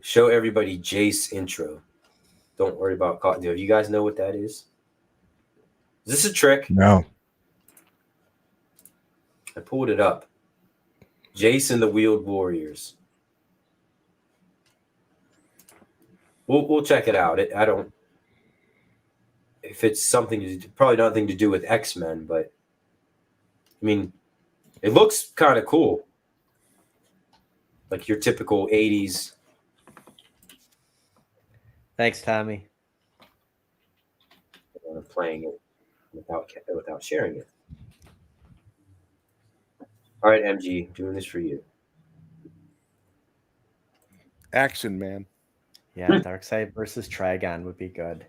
show everybody Jace intro. Don't worry about caught. Do you guys know what that is? Is this a trick? No. I pulled it up. Jace and the Wheeled Warriors. We'll check it out. I don't. If it's something probably nothing to do with X-Men, but I mean, it looks kind of cool, like your typical '80s. Thanks, Tommy. Playing it without sharing it. All right, MG, doing this for you. Action, man. Yeah, Darkseid versus Trigon would be good.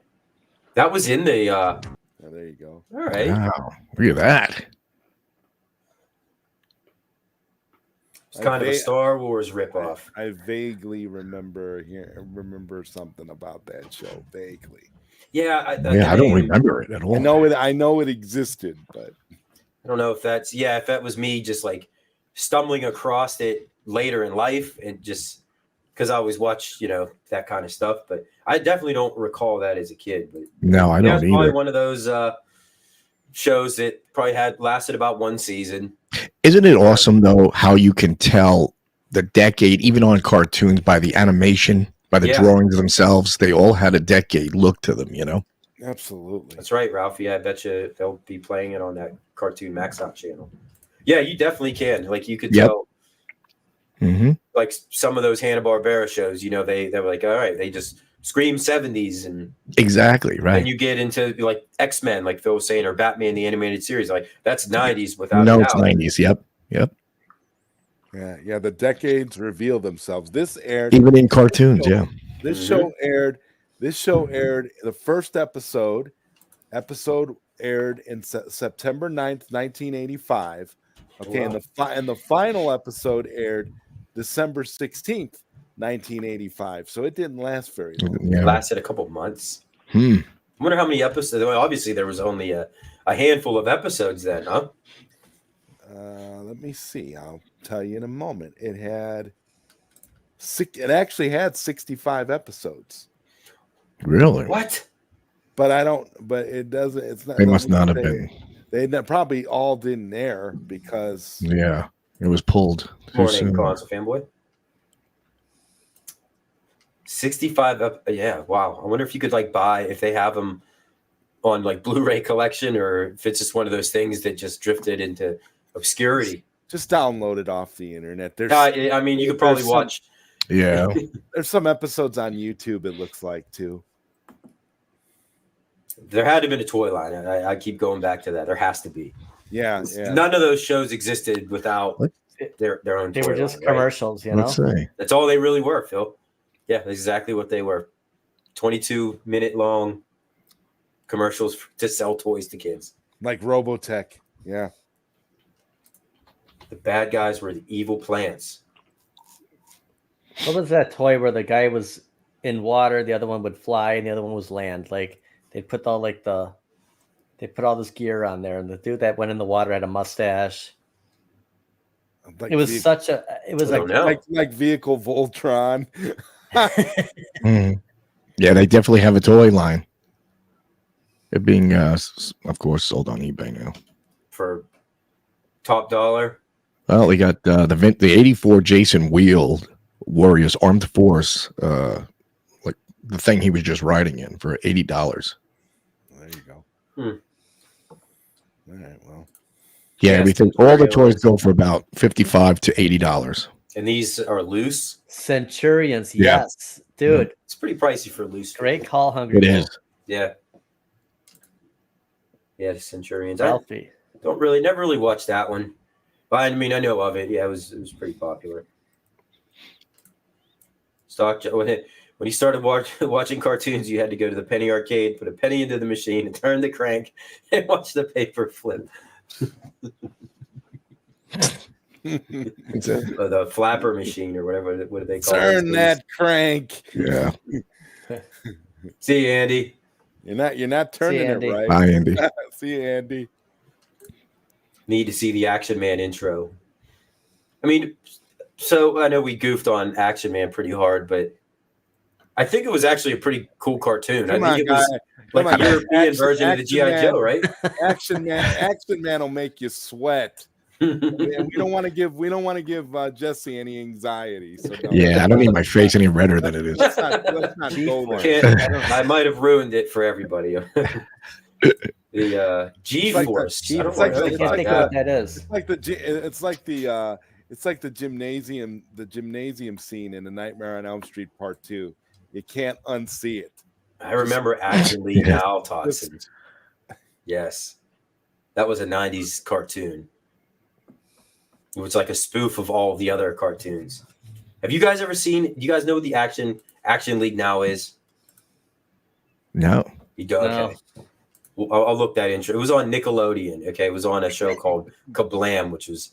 That was in the. Oh, there you go. All right. Wow. Look at that. It's kind of a Star Wars ripoff. I vaguely remember something about that show. Vaguely. Yeah, I don't remember it at all. I know it existed, but I don't know if if that was me just like stumbling across it later in life and just because I always watch, that kind of stuff. But I definitely don't recall that as a kid. But no, I don't it's probably either. one of those shows that probably lasted about one season. Isn't it awesome though how you can tell the decade, even on cartoons, by the animation, by the drawings themselves? They all had a decade look to them, Absolutely. That's right, Ralphie. I bet you they'll be playing it on that Cartoon Max Out channel. Yeah, you definitely can. Like you could tell. Mm-hmm. Like some of those Hanna-Barbera shows, they were like, all right, they just scream 70s and exactly right. And you get into like X-Men, like Phil was saying, or Batman the animated series, like that's 90s without no, a it's doubt. 90s. Yep. Yeah. The decades reveal themselves. This aired even in cartoons. This show aired. The first episode aired in September 9th, 1985. Okay, wow. and the final episode aired December 16th, 1985. So it didn't last very long. It lasted a couple months. I wonder how many episodes. Well, obviously, there was only a handful of episodes then, huh? Let me see. I'll tell you in a moment. It actually had 65 episodes. Really? What? But it doesn't. It's not. They must not have been. They probably all didn't air because. Yeah, it was pulled. Morning, Console Fanboy. 65. Yeah, wow. I wonder if you could buy if they have them on Blu-ray collection, or if it's just one of those things that just drifted into obscurity. Just download it off the internet. There's. I mean, you could probably watch. Yeah. There's some episodes on YouTube. It looks like too. There had to have been a toy line. I keep going back to that. There has to be. Yeah. None of those shows existed without their own. They toy were just line, commercials, right? Let's see. That's all they really were, Phil. Yeah, that's exactly what they were. 22-minute long commercials to sell toys to kids. Like Robotech. Yeah. The bad guys were the evil plants. What was that toy where the guy was in water, the other one would fly, and the other one was land? They put all they put all this gear on there, and the dude that went in the water had a mustache. It was like Vehicle Voltron. Yeah, they definitely have a toy line. It being, of course, sold on eBay now for top dollar. Well, we got the 84 Jason Wheeled Warriors Armed Force, like the thing he was just riding in for $80. There you go. All right, well. Yeah, Yes, everything. All the toys Centurions. go for about $55 to $80. And these are loose. Centurions, Yeah. yes, dude. It's pretty pricey for loose. Great call, Hungry. It Bull. is. Yeah. Yeah, the Centurions. I Ralphie. never really watched that one. But I mean, I know of it. Yeah, it was pretty popular. When he started watching cartoons, you had to go to the penny arcade, put a penny into the machine, and turn the crank, and watch the paper flip. Or the flapper machine, or whatever. What do they call it? Turn that crank. Yeah. See you, Andy. You're not turning it Andy. right. Bye, Andy. See you, Andy. Need to see the Action Man intro. I mean, so I know we goofed on Action Man pretty hard, but I think it was actually a pretty cool cartoon. Come I think on, it was guy. like Come the on, European version of the Action G.I. Man. Joe, right? Action Man will make you sweat. And we don't want to give Jesse any anxiety. So don't. Yeah, I don't need my face any redder than it is. Let's not go there. I might have ruined it for everybody. The G-Force. I don't I know can't about think of what that. that is. It's like the gymnasium scene in the Nightmare on Elm Street Part 2. You can't unsee it. I remember Action League Now Toxin. Yes. That was a 90s cartoon. It was like a spoof of all the other cartoons. Have you guys ever seen? Do you guys know what the Action League Now is? No. You do? Okay. Well, I'll look that intro. It was on Nickelodeon. Okay, it was on a show called Kablam, which was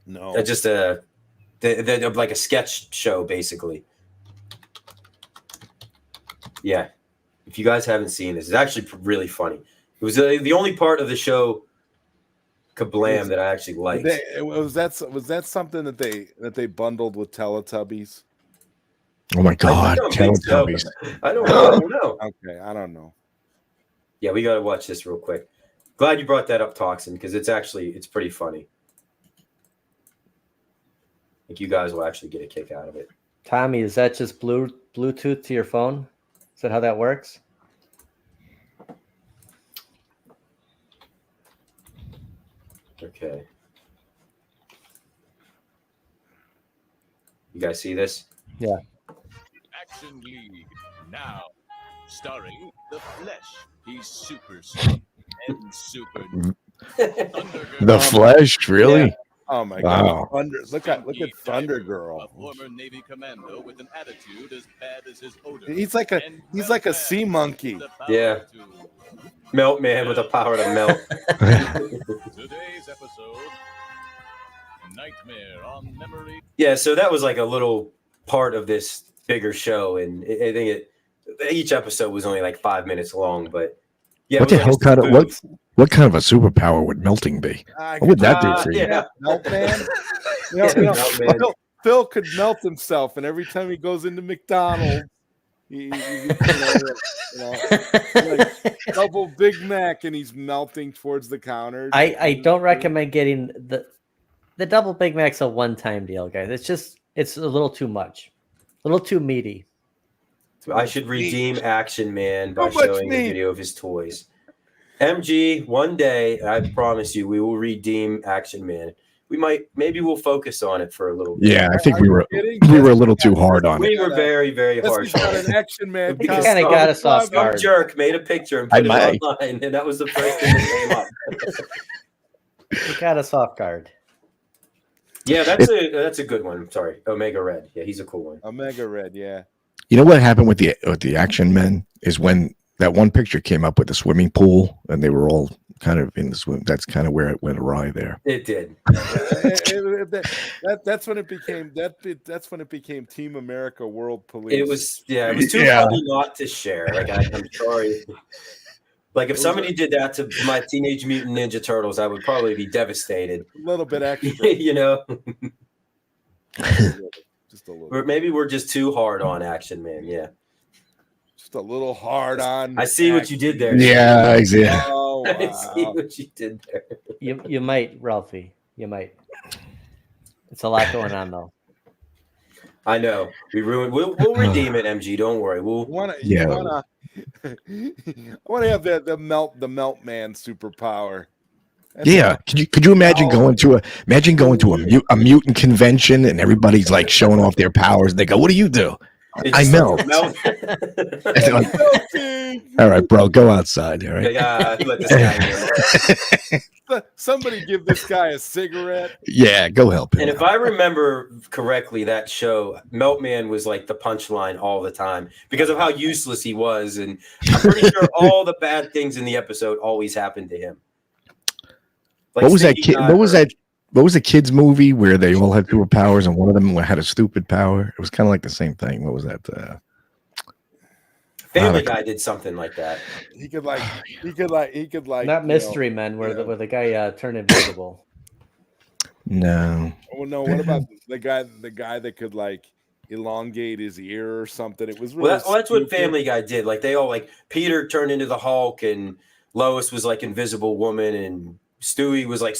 just like a sketch show, basically. Yeah, if you guys haven't seen this, it's actually really funny. It was the only part of the show Kablam that I actually liked. Was that something that they bundled with Teletubbies? Oh my God. don't think so. Teletubbies. I don't know. Okay, I don't know. Yeah, we got to watch this real quick. Glad you brought that up, Toxin, because it's pretty funny. I think you guys will actually get a kick out of it. Tommy, is that just Bluetooth to your phone? Is that how that works? Okay. You guys see this? Yeah. Action League now, starring the Flesh. He's super strong and super. The Flesh, really? Yeah. Oh my Wow. God! Look at Thunder Girl. A former Navy commando with an attitude as bad as his odor. He's like a sea monkey. Yeah. Melt man with the power to melt. Today's episode: Nightmare on Memory. Yeah, so that was like a little part of this bigger show, and I think each episode was only like 5 minutes long, but yeah. What the hell what kind of a superpower would melting be? What would that do for you? Yeah. Meltman. Meltman. Phil could melt himself, and every time he goes into McDonald's, he like double Big Mac, and he's melting towards the counter. I don't recommend getting the double Big Mac's a one-time deal, guys. It's a little too much, a little too meaty. I should redeem Action Man by Too much showing a meat. video of his toys. MG, one day, I promise you, we will redeem Action Man. Maybe we'll focus on it for a little bit. Yeah, I think we were kidding? a little too hard on it. We were very, very harsh Got on an it. Action Man. You kind of got us off Some guard. jerk made a picture and I put it might. online, and that was the first thing that came up. You got us off guard. Yeah, that's a good one. Sorry, Omega Red. Yeah, he's a cool one. Omega Red, yeah. You know what happened with the Action Men is when that one picture came up with the swimming pool and they were all kind of in the swim. That's kind of where it went awry there. It did. That's when it became that's when it became Team America World Police. It was too Yeah. funny not to share. Like I'm sorry. Like if somebody did that to my Teenage Mutant Ninja Turtles, I would probably be devastated. a little bit extra. You know, Just a little. or maybe we're just too hard on Action Man. Yeah, Just a little hard on. I see what you did there. Yeah, exactly. Oh, I see wow. what you did there. You might, Ralphie. You might. It's a lot going on though. I know we ruined. We'll redeem it, MG. Don't worry. I We'll. want to. Yeah. I want to have the melt man superpower. Yeah, could you imagine going to a mutant convention and everybody's like showing off their powers? They go, "What do you do?" I melt. All right, bro, go outside. All right. Let this guy know. Somebody give this guy a cigarette. Yeah, go help him. And if I remember correctly, that show, Meltman was like the punchline all the time because of how useless he was. And I'm pretty sure all the bad things in the episode always happened to him. Like what was that kid? What was the kids movie where they all had superpowers and one of them had a stupid power? It was kind of like the same thing. What was that? Family Guy did something like that. He could like not Mystery Men where the guy turned invisible. No. Oh no! What about the guy that could like elongate his ear or something? It was really that's what Family Guy did. Like they all like Peter turned into the Hulk and Lois was like Invisible Woman and Stewie was like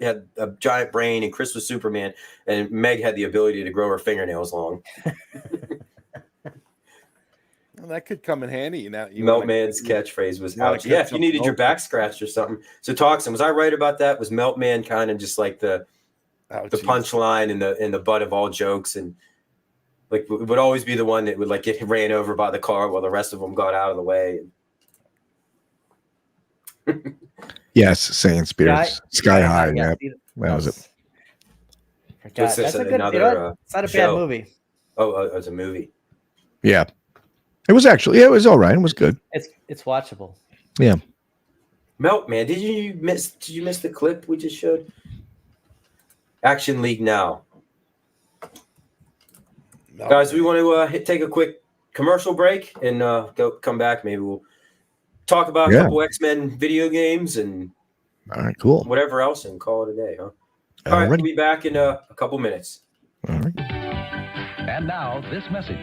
had a giant brain and Chris was Superman and Meg had the ability to grow her fingernails long. Well, that could come in handy. Meltman's catchphrase was ouch. Yeah, if you needed your back scratched or something. So Toxin, was I right about that? Was Meltman kind of just like the punchline and the butt of all jokes and like would always be the one that would like get ran over by the car while the rest of them got out of the way. Yes, saying spirits, Sky High. Yeah, that was it. That's a good. It's not a bad movie. Oh, it was a movie. Yeah, it was actually. Yeah, it was all right. It was good. It's watchable. Yeah. Meltman, did you miss the clip we just showed? Action League Now. No. Guys, we want to take a quick commercial break and come back. Maybe we'll talk about a couple X-Men video games and all right, cool. Whatever else and call it a day, huh? All right, we'll be back in a couple minutes. All right. And now this message.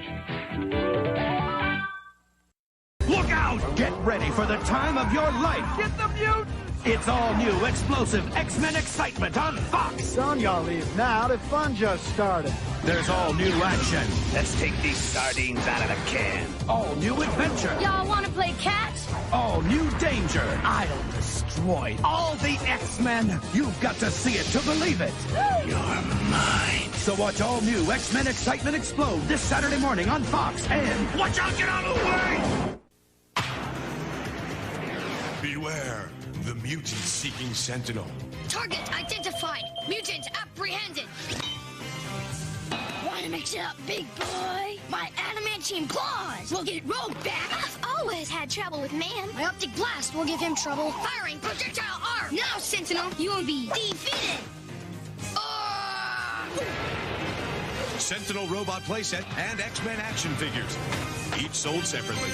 Look out! Get ready for the time of your life. Get the mutants! It's all new, explosive X-Men excitement on Fox. Don't y'all leave now. The fun just started. There's all new action. Let's take these sardines out of the can. All new adventure. Y'all want to play catch? All new danger. I'll destroy all the X-Men. You've got to see it to believe it. You're mine. So watch all new X-Men excitement explode this Saturday morning on Fox. And watch out, get out of the way! Beware, the mutant-seeking sentinel. Target identified. Mutant apprehended. Want to mix it up, big boy? My adamantine claws will get Rogue back. I've always had trouble with man. My optic blast will give him trouble. Firing projectile arm. Now, Sentinel, you will be defeated. Sentinel robot playset and X-Men action figures, each sold separately.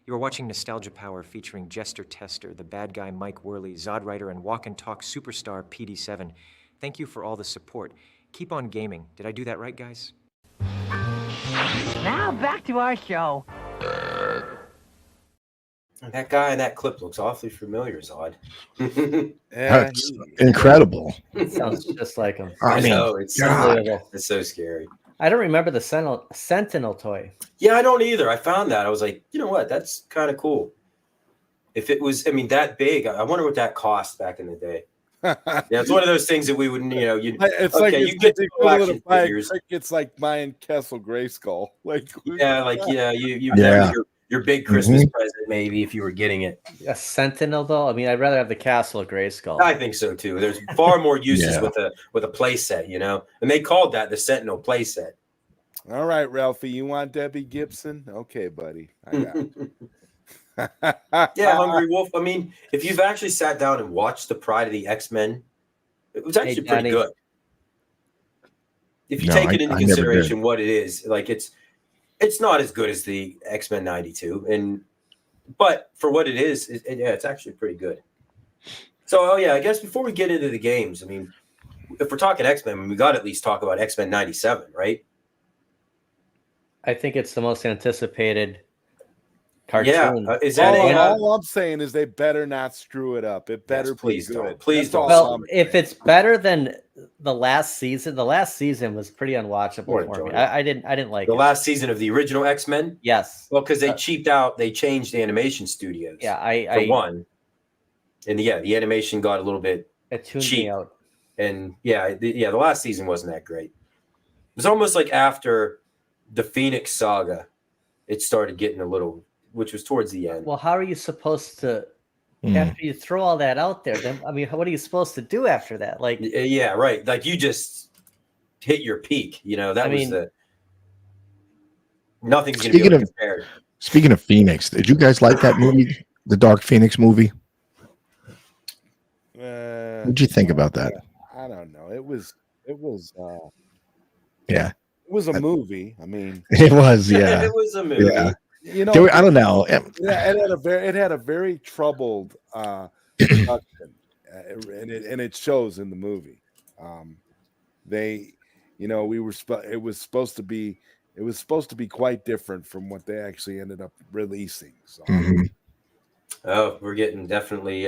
You are watching Nostalgia Power featuring Jester Tester, the bad guy Mike Worley, Zod Rider, and Walk and Talk superstar PD7. Thank you for all the support. Keep on gaming. Did I do that right, guys? Now back to our show. That guy in that clip looks awfully familiar, Zod. That's incredible. It sounds just like him. I know, it's so scary. I don't remember the Sentinel toy. Yeah, I don't either. I found that. I was like, you know what? That's kind of cool. If it was, that big, I wonder what that cost back in the day. Yeah, it's one of those things that we wouldn't, it's like you get the equivalent of figures. It's like buying Kessel Grayskull. You have your big Christmas present maybe if you were getting it. A Sentinel though, I'd rather have the Castle Grayskull. I think so too. There's far more uses with a play set, and they called that the Sentinel play set. All right, Ralphie, you want Debbie Gibson? Okay, buddy, I got it. Yeah, Hungry Wolf. If you've actually sat down and watched the Pride of the X-Men, it was actually pretty good. If you take it into consideration what it is, like it's not as good as the X-Men 92, but for what it is, it's actually pretty good. So, I guess before we get into the games, if we're talking X-Men, we got to at least talk about X-Men 97, right? I think it's the most anticipated cartoon. Yeah, is that all I'm saying is they better not screw it up. It better please be don't. good. Please don't. Well, if it's better than the last season was pretty unwatchable for me. I didn't like the last season of the original X-Men. Yes. Well, because they cheaped out. They changed animation studios. Yeah, I And the animation got a little bit It tuned cheap. me out. And the last season wasn't that great. It was almost like after the Phoenix saga, it started getting a little, which was towards the end. Well, how are you supposed to, after you throw all that out there, then, I mean, what are you supposed to do after that? Like, yeah, right. Like you just hit your peak, nothing's going to be able to compare. Speaking of Phoenix, did you guys like that movie, the Dark Phoenix movie? What'd you think about that? I don't know. It was yeah. It was a movie. I mean, it was, yeah. It was a movie. Yeah. I don't know. It had a very troubled production, and it shows in the movie. It was supposed to be quite different from what they actually ended up releasing. So. Oh, we're getting definitely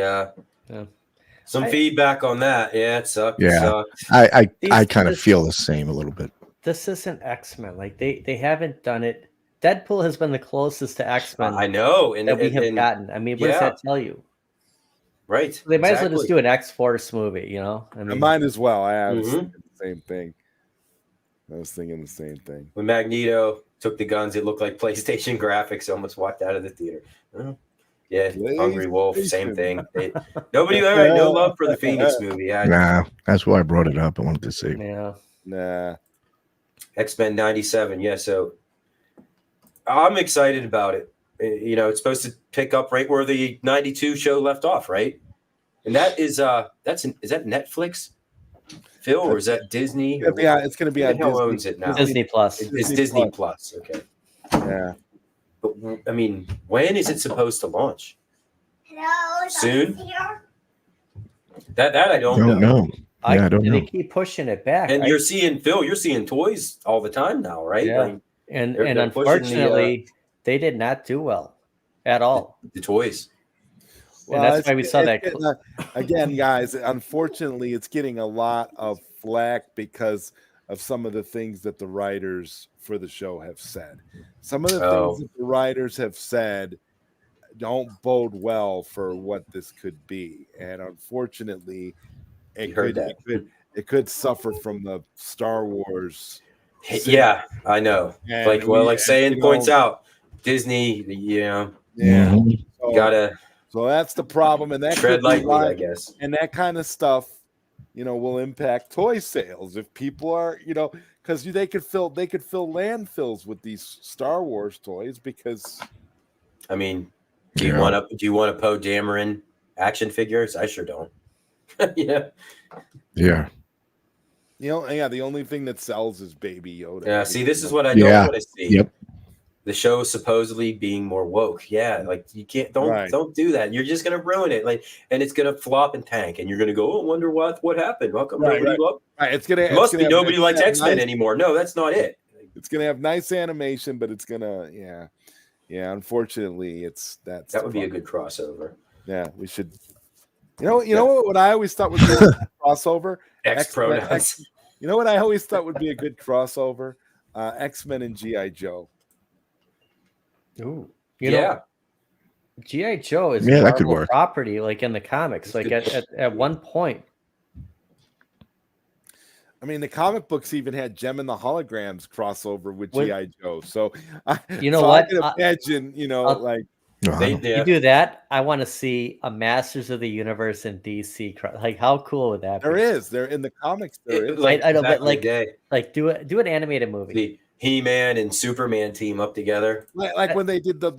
some feedback on that. Yeah, it sucked. Yeah, I kind of feel the same a little bit. This isn't X-Men. Like they haven't done it. Deadpool has been the closest to X-Men I know, that we have gotten. I mean, what does that tell you? Right. So they might as well just do an X-Force movie, I mean, might as well. I was thinking the same thing. I was thinking the same thing. When Magneto took the guns, it looked like PlayStation graphics. Almost walked out of the theater. Yeah, Hungry Wolf, same thing. Nobody, all right, no love for the Phoenix movie. Nah, that's why I brought it up. I wanted to see. Yeah. Nah. X-Men 97. Yeah, so I'm excited about it. It's supposed to pick up right where the 92 show left off, right? And that is is that Netflix, Phil, or is that Disney? Yeah, it's going to be on Disney. Who owns it now? Disney Plus. It's Disney Plus. Okay. Yeah. But I mean, when is it supposed to launch? Hello. Soon. That I don't know. I don't know. They keep pushing it back. And you're seeing toys all the time now, right? Yeah. Like, and they're unfortunately, they did not do well at all. The toys. And that's why we saw that. Again, guys, unfortunately, it's getting a lot of flack because of some of the things that the writers for the show have said. Some of the things that the writers have said don't bode well for what this could be. And unfortunately, it could suffer from the Star Wars. Yeah, I know. And like Sayan points out, Disney, So, gotta. So that's the problem, and that tread lightly, I guess. And that kind of stuff, will impact toy sales if people are, because they could fill landfills with these Star Wars toys. Because, I mean, do you want a Poe Dameron action figures? I sure don't. Yeah. Yeah. The only thing that sells is Baby Yoda. Yeah. See, this is what I don't want to see. Yep. The show supposedly being more woke. Yeah, like you can't don't do that. You're just gonna ruin it. Like, and it's gonna flop and tank, and you're gonna go, oh, wonder what happened. How come nobody loved? Right. It must be nobody likes X-Men anymore. No, that's not it. It's gonna have nice animation, but it's gonna unfortunately, that would be a good crossover. Yeah, we should. What I always thought would be a good crossover? X-Pronouns. You know what I always thought would be a good crossover? X-Men and G.I. Joe. Ooh, G.I. Joe is that could work. property, like in the comics. Like at one point, I mean, the comic books even had Gem and the Holograms crossover with G.I. Joe. So what? I can imagine, you do that. I want to see a Masters of the Universe in DC. Like, how cool would that be? They're in the comics. There is. I know, but like do an animated movie. The He-Man and Superman team up together, like when they did the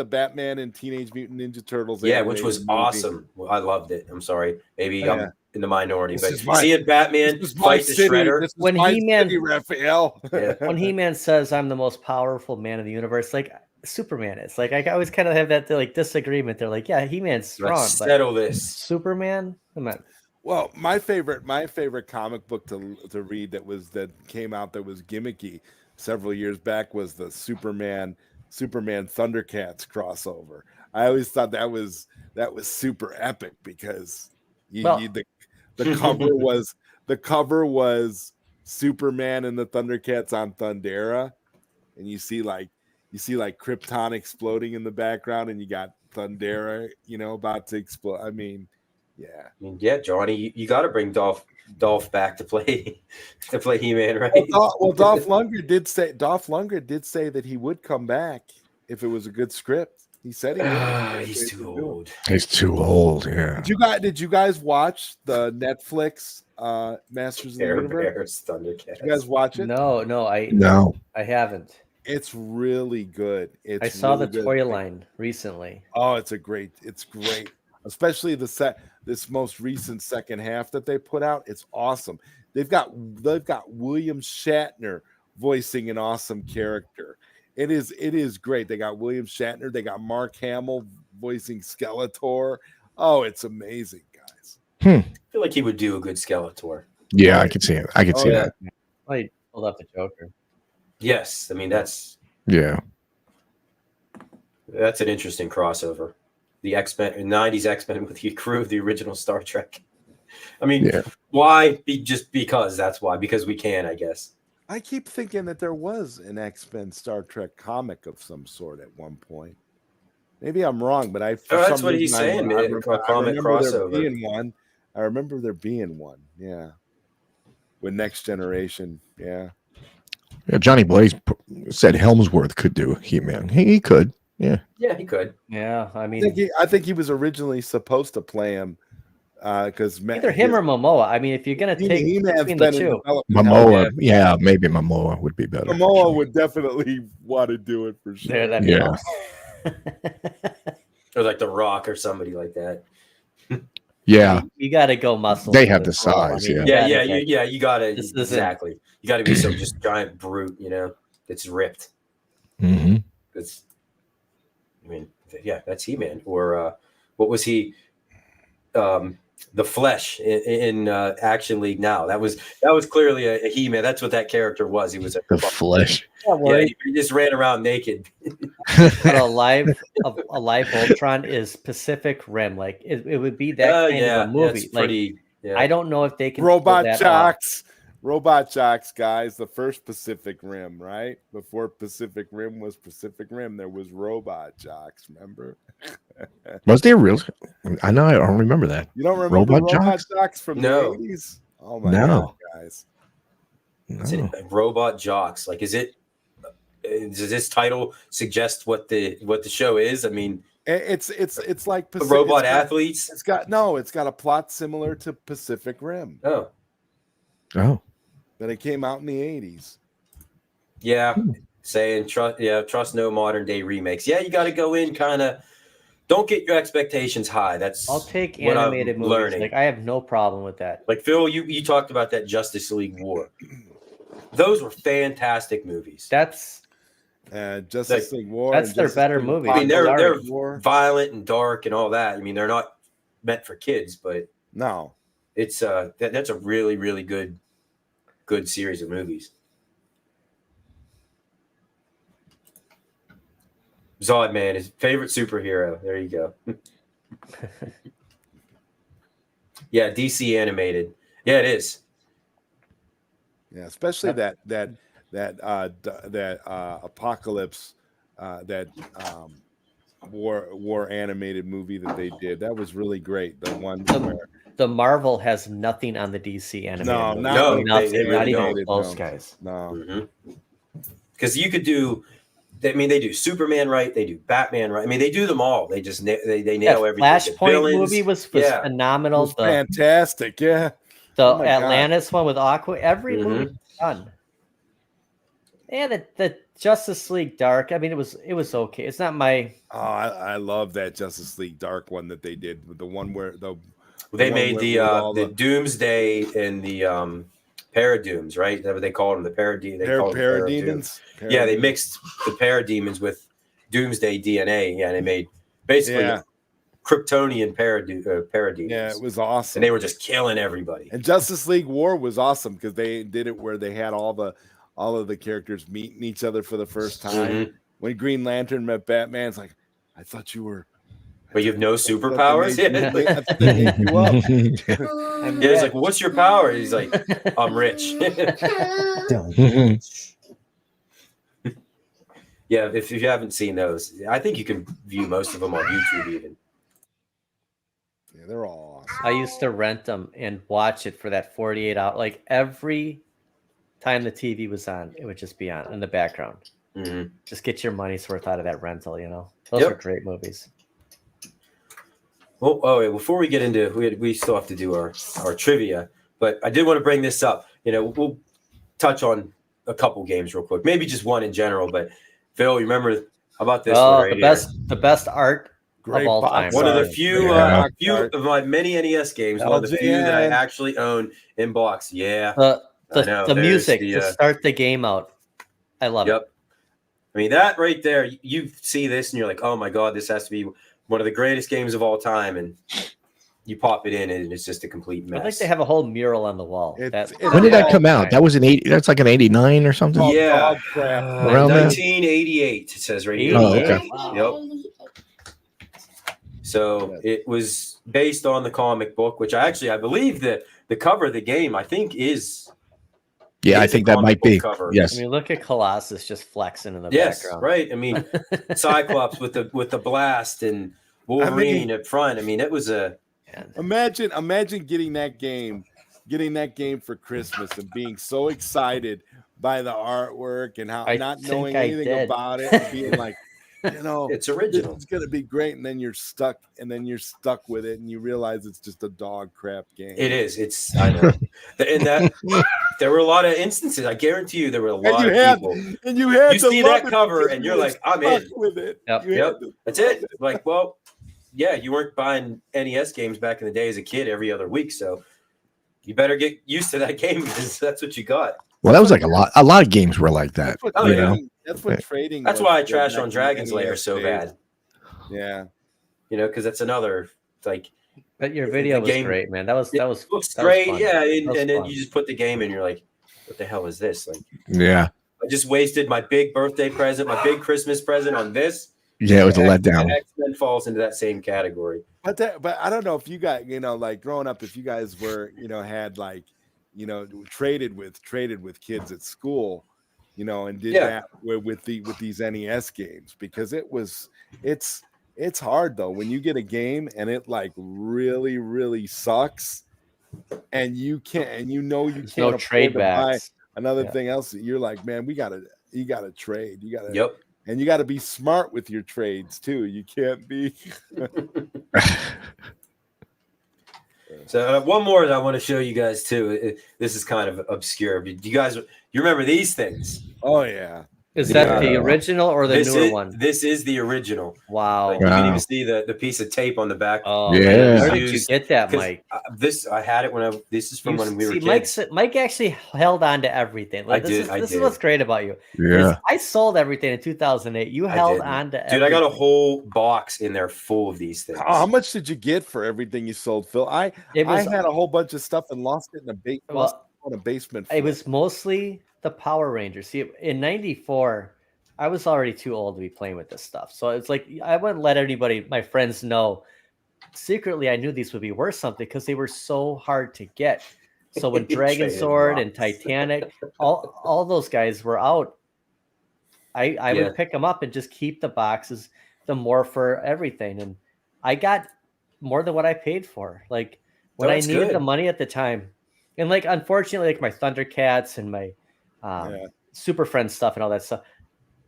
Batman and Teenage Mutant Ninja Turtles. Yeah, which was awesome. Well, I loved it. I'm sorry, maybe I'm in the minority, but seeing Batman fight the Shredder when He-Man, Raphael. When He-Man says, "I'm the most powerful man in the universe," like Superman is. Like, I always kind of have that disagreement. They're like, "Yeah, He-Man's strong." Let's settle this. Superman, come on. Well, my favorite comic book to read that came out that was gimmicky several years back was the Superman Thundercats crossover. I always thought that was super epic because the cover was Superman and the Thundercats on Thundera, and you see like Krypton exploding in the background, and you got Thundera, about to explode. I mean, yeah. Yeah, Johnny, you got to bring Dolph back to play He-Man, right? Well, Dolph Lundgren did say that he would come back if it was a good script. He said he would. He's too old. He's too old. Yeah. Did you guys watch the Netflix Masters of the Universe? Thundercats. Did you guys watch it? No, I haven't. It's really good. I saw the toy line recently. Oh, it's great. Especially this most recent second half that they put out. It's awesome. They've got William Shatner voicing an awesome character. It is great. They got William Shatner. They got Mark Hamill voicing Skeletor. Oh, it's amazing, guys. I feel like he would do a good Skeletor. Yeah, I could see it. I could see that. Oh, he pulled up the Joker. Yes, I mean that's an interesting crossover. The X-Men, 90s X-Men with the crew of the original Star Trek. I mean, why? Just because that's why. Because we can, I guess. I keep thinking that there was an X-Men Star Trek comic of some sort at one point. Maybe I'm wrong, but that's what he's saying, man. A comic crossover. I remember there being one. Yeah. With Next Generation. Yeah. Yeah, Johnny Blaze said Helmsworth could do He-Man. He could. Yeah. Yeah, he could. Yeah, I mean, I think he was originally supposed to play him because either him or Momoa. I mean, if you're gonna take between the two, Momoa, maybe Momoa would be better. Momoa would definitely want to do it for sure. Yeah. Or like The Rock or somebody like that. Yeah, you got to go muscle. They have the size. You got to exactly. You got to be some just giant brute, that's ripped. Mm-hmm. That's He-Man. Or what was he? The Flesh in Action League Now. That was clearly a He-Man. That's what that character was. He was the Flesh. He just ran around naked. But a live Voltron is Pacific Rim. Like it would be that kind of a movie. Like I don't know if they can Robot Jocks. Robot Jocks, guys, the first Pacific Rim, right? Before Pacific Rim was Pacific Rim, there was Robot Jocks, remember? Was there real? I know, I don't remember that. You don't remember Robot Jocks from the 80s? Oh my God, guys. Is it Robot Jocks? Like, does this title suggest what the show is? I mean, it's like the robot athletes. It's got a plot similar to Pacific Rim. Oh. But it came out in the 80s. Yeah, saying trust no modern day remakes. Yeah, you got to go in kind of. Don't get your expectations high. I'll take animated movies. Learning. Like I have no problem with that. Like Phil, you talked about that Justice League War. Those were fantastic movies. That's Justice League War. That's their better movies. I mean, they're violent and dark and all that. I mean, they're not meant for kids, but no, it's that's a really, really good series of movies. Zod Man, his favorite superhero. There you go. Yeah, DC animated. Yeah, it is. Yeah, especially that Apocalypse, that war animated movie that they did. That was really great. The one where the Marvel has nothing on the DC animated. No, nothing. They really not don't. even close, guys. No, because you could do. I mean, they do Superman right. They do Batman right. I mean, they do them all. They just they nail everything. Flashpoint movie was phenomenal. It was fantastic. Yeah, the Atlantis one with Aqua. Every movie done. Yeah, the Justice League Dark. I mean, it was okay. It's not my. Oh, I love that Justice League Dark one that they did. The one where they made the Doomsday and the Paradooms, right? That's what they called them. The Parademons. Yeah, they mixed the Parademons with Doomsday DNA. Yeah, and they made basically Kryptonian Parademons. Yeah, it was awesome. And they were just killing everybody. And Justice League War was awesome because they did it where they had all of the characters meeting each other for the first time. Mm-hmm. When Green Lantern met Batman, it's like, I thought you were. But you have no superpowers? I thought they made you up. He's like, what's your power? He's like, I'm rich. Yeah, if you haven't seen those, I think you can view most of them on YouTube even. Yeah, they're all awesome. I used to rent them and watch it for that 48 hour. Like every time the TV was on, it would just be on in the background. Mm-hmm. Just get your money's worth out of that rental, you know. Those are great movies. Well, wait, before we get into, we still have to do our trivia, but I did want to bring this up. You know, we'll touch on a couple games real quick, maybe just one in general. But Phil, you remember how about this one right the best art of all time. One of the few of my many NES games, one of the few that I actually own in box. Yeah, the music to start the game out. I love it. I mean, that right there, you see this and you're like, oh my God, this has to be one of the greatest games of all time. And you pop it in and it's just a complete mess. I think they have a whole mural on the wall. When did that come out? That was that's like an 89 or something? Yeah. Around 1988, it says right here. Oh, okay. Yep. So it was based on the comic book, which I believe that the cover of the game, I think is... Yeah, I think that might be. Cover. Yes. I mean, look at Colossus just flexing in the background. background. Right. I mean, Cyclops with the blast and Wolverine up front. I mean, it was a... Imagine getting that game for Christmas and being so excited by the artwork and how not knowing anything about it and being like, you know, it's original. It's gonna be great, and then you're stuck with it, and you realize it's just a dog crap game. It is. I know. And that there were a lot of instances. I guarantee you, there were a lot of people. And you see that cover, and you're like, I'm in with it. Yep. That's it. Like, well, yeah, you weren't buying NES games back in the day as a kid every other week, so you better get used to that game because that's what you got. Well, that was like a lot of games were like that. That's what trading. That's why I trash on Dragon's Lair so bad. Yeah, you know, because that's another like. But your video was great, man. That was looks great. Yeah, and then you just put the game in, you're like, what the hell is this? Like, yeah, I just wasted my big birthday present, my big Christmas present on this. Yeah, it was a letdown. X-Men falls into that same category. But I don't know if you guys, you know, like growing up, if you guys were, you know, had like, you know, traded with kids at school, you know, and did that with these NES games, because it's hard though when you get a game and it like really, really sucks, and you can't no trade backs. Another thing else, you're like, man, you gotta trade. You gotta and you gotta be smart with your trades too. You can't be So one more that I want to show you guys too. This is kind of obscure. But you remember these things? Oh yeah. Is that the original or the newer one? This is the original. Wow. Like, you can even see the piece of tape on the back. Oh, yeah. Where did you get that, Mike? I had it this is from when we were kids. Mike actually held on to everything. Like, this is what's great about you. Yeah. I sold everything in 2008. You held on to everything. Dude, I got a whole box in there full of these things. How much did you get for everything you sold, Phil? I had a whole bunch of stuff and lost it in a basement. It was mostly the Power Rangers. See, in '94, I was already too old to be playing with this stuff. So it's like I wouldn't let my friends know. Secretly, I knew these would be worth something because they were so hard to get. So when Dragon Sword and Titanic, all those guys were out, I would pick them up and just keep the boxes, the more for everything. And I got more than what I paid for. Like when I needed the money at the time. And like, unfortunately, like my Thundercats and my Super Friends stuff and all that stuff,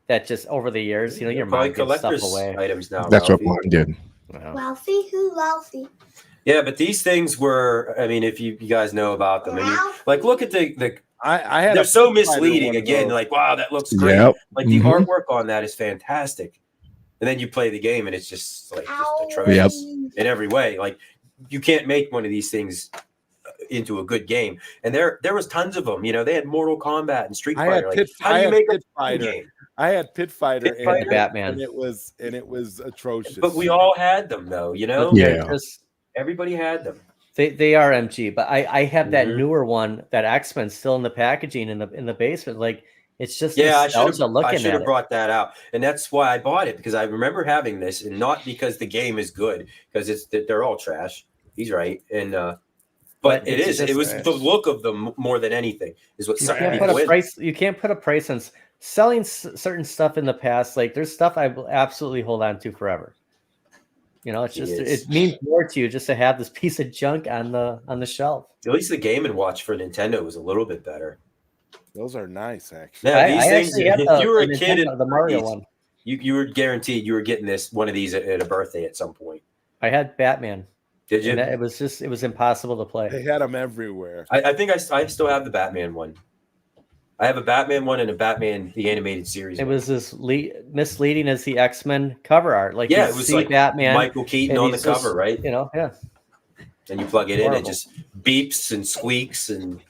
that just over the years, you know, your mom gives stuff away. Items now. That's what mine did. Wealthy, who wealthy? Yeah, but these things were, I mean, if you guys know about them, I mean, like look at they're so misleading again. Like, wow, that looks great. Yep. Like the artwork on that is fantastic. And then you play the game and it's just like just atrocious in every way. Like you can't make one of these things into a good game. And there was tons of them. You know, they had Mortal Kombat and Street Fighter. How do you make a Fighter game? I had Pit Fighter and Batman, and it was atrocious. But we all had them, though. You know, everybody had them. They are MG, but I have that newer one, that X-Men, still in the packaging in the basement. Like it's just I should have brought that out, and that's why I bought it, because I remember having this, and not because the game is good, because they're all trash. He's right, and but it was the look of them more than anything is what you can't put a price on selling certain stuff in the past, like there's stuff I will absolutely hold on to forever. You know, it's just it means more to you just to have this piece of junk on the shelf. At least the Game & Watch for Nintendo was a little bit better. Those are nice, actually. Yeah, these things. If you were a kid in the Mario one, you were guaranteed you were getting one of these at a birthday at some point. I had Batman. Did you? And it was impossible to play. They had them everywhere. I think I still have the Batman one. I have a Batman one and a Batman the animated series. It was as misleading as the X-Men cover art. Like it was like Batman, Michael Keaton on the cover, right? You know, yeah. And you plug it in, it just beeps and squeaks, and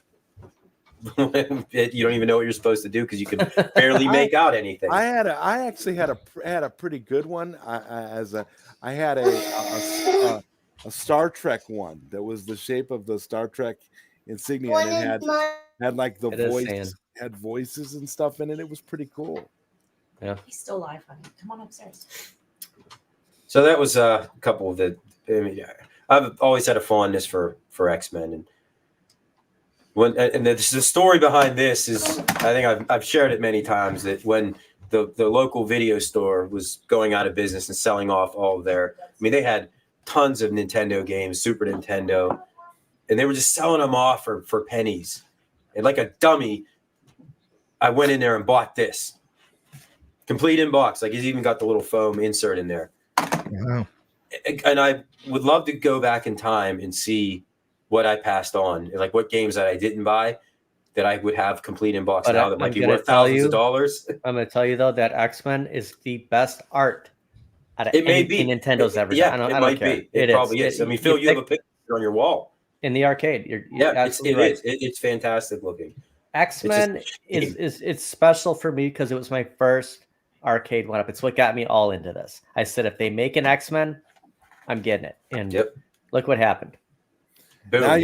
you don't even know what you're supposed to do because you can barely make out anything. I actually had a pretty good one. I had a Star Trek one that was the shape of the Star Trek insignia, and it had like the voice, had voices and stuff in it. It was pretty cool. Yeah, he's still live, honey. Come on upstairs. So that was a couple of the. I mean, I've always had a fondness for X-Men, and the story behind this is, I think I've shared it many times, that when the local video store was going out of business and selling off all of their, I mean, they had tons of Nintendo games, Super Nintendo, and they were just selling them off for pennies. And like a dummy, I went in there and bought this complete in box. Like, he's even got the little foam insert in there. Wow. And I would love to go back in time and see what I passed on, like what games that I didn't buy that I would have complete in box now that might be worth thousands of dollars. I'm going to tell you though that X-Men is the best art out of anything Nintendo's ever done. Yeah, it might be. It probably is. I mean, Phil, you have a picture on your wall in the arcade. You're it is. It's fantastic looking. X-Men it's special for me because it was my first arcade one up. It's what got me all into this. I said, if they make an X-Men, I'm getting it. And look what happened. Boom, now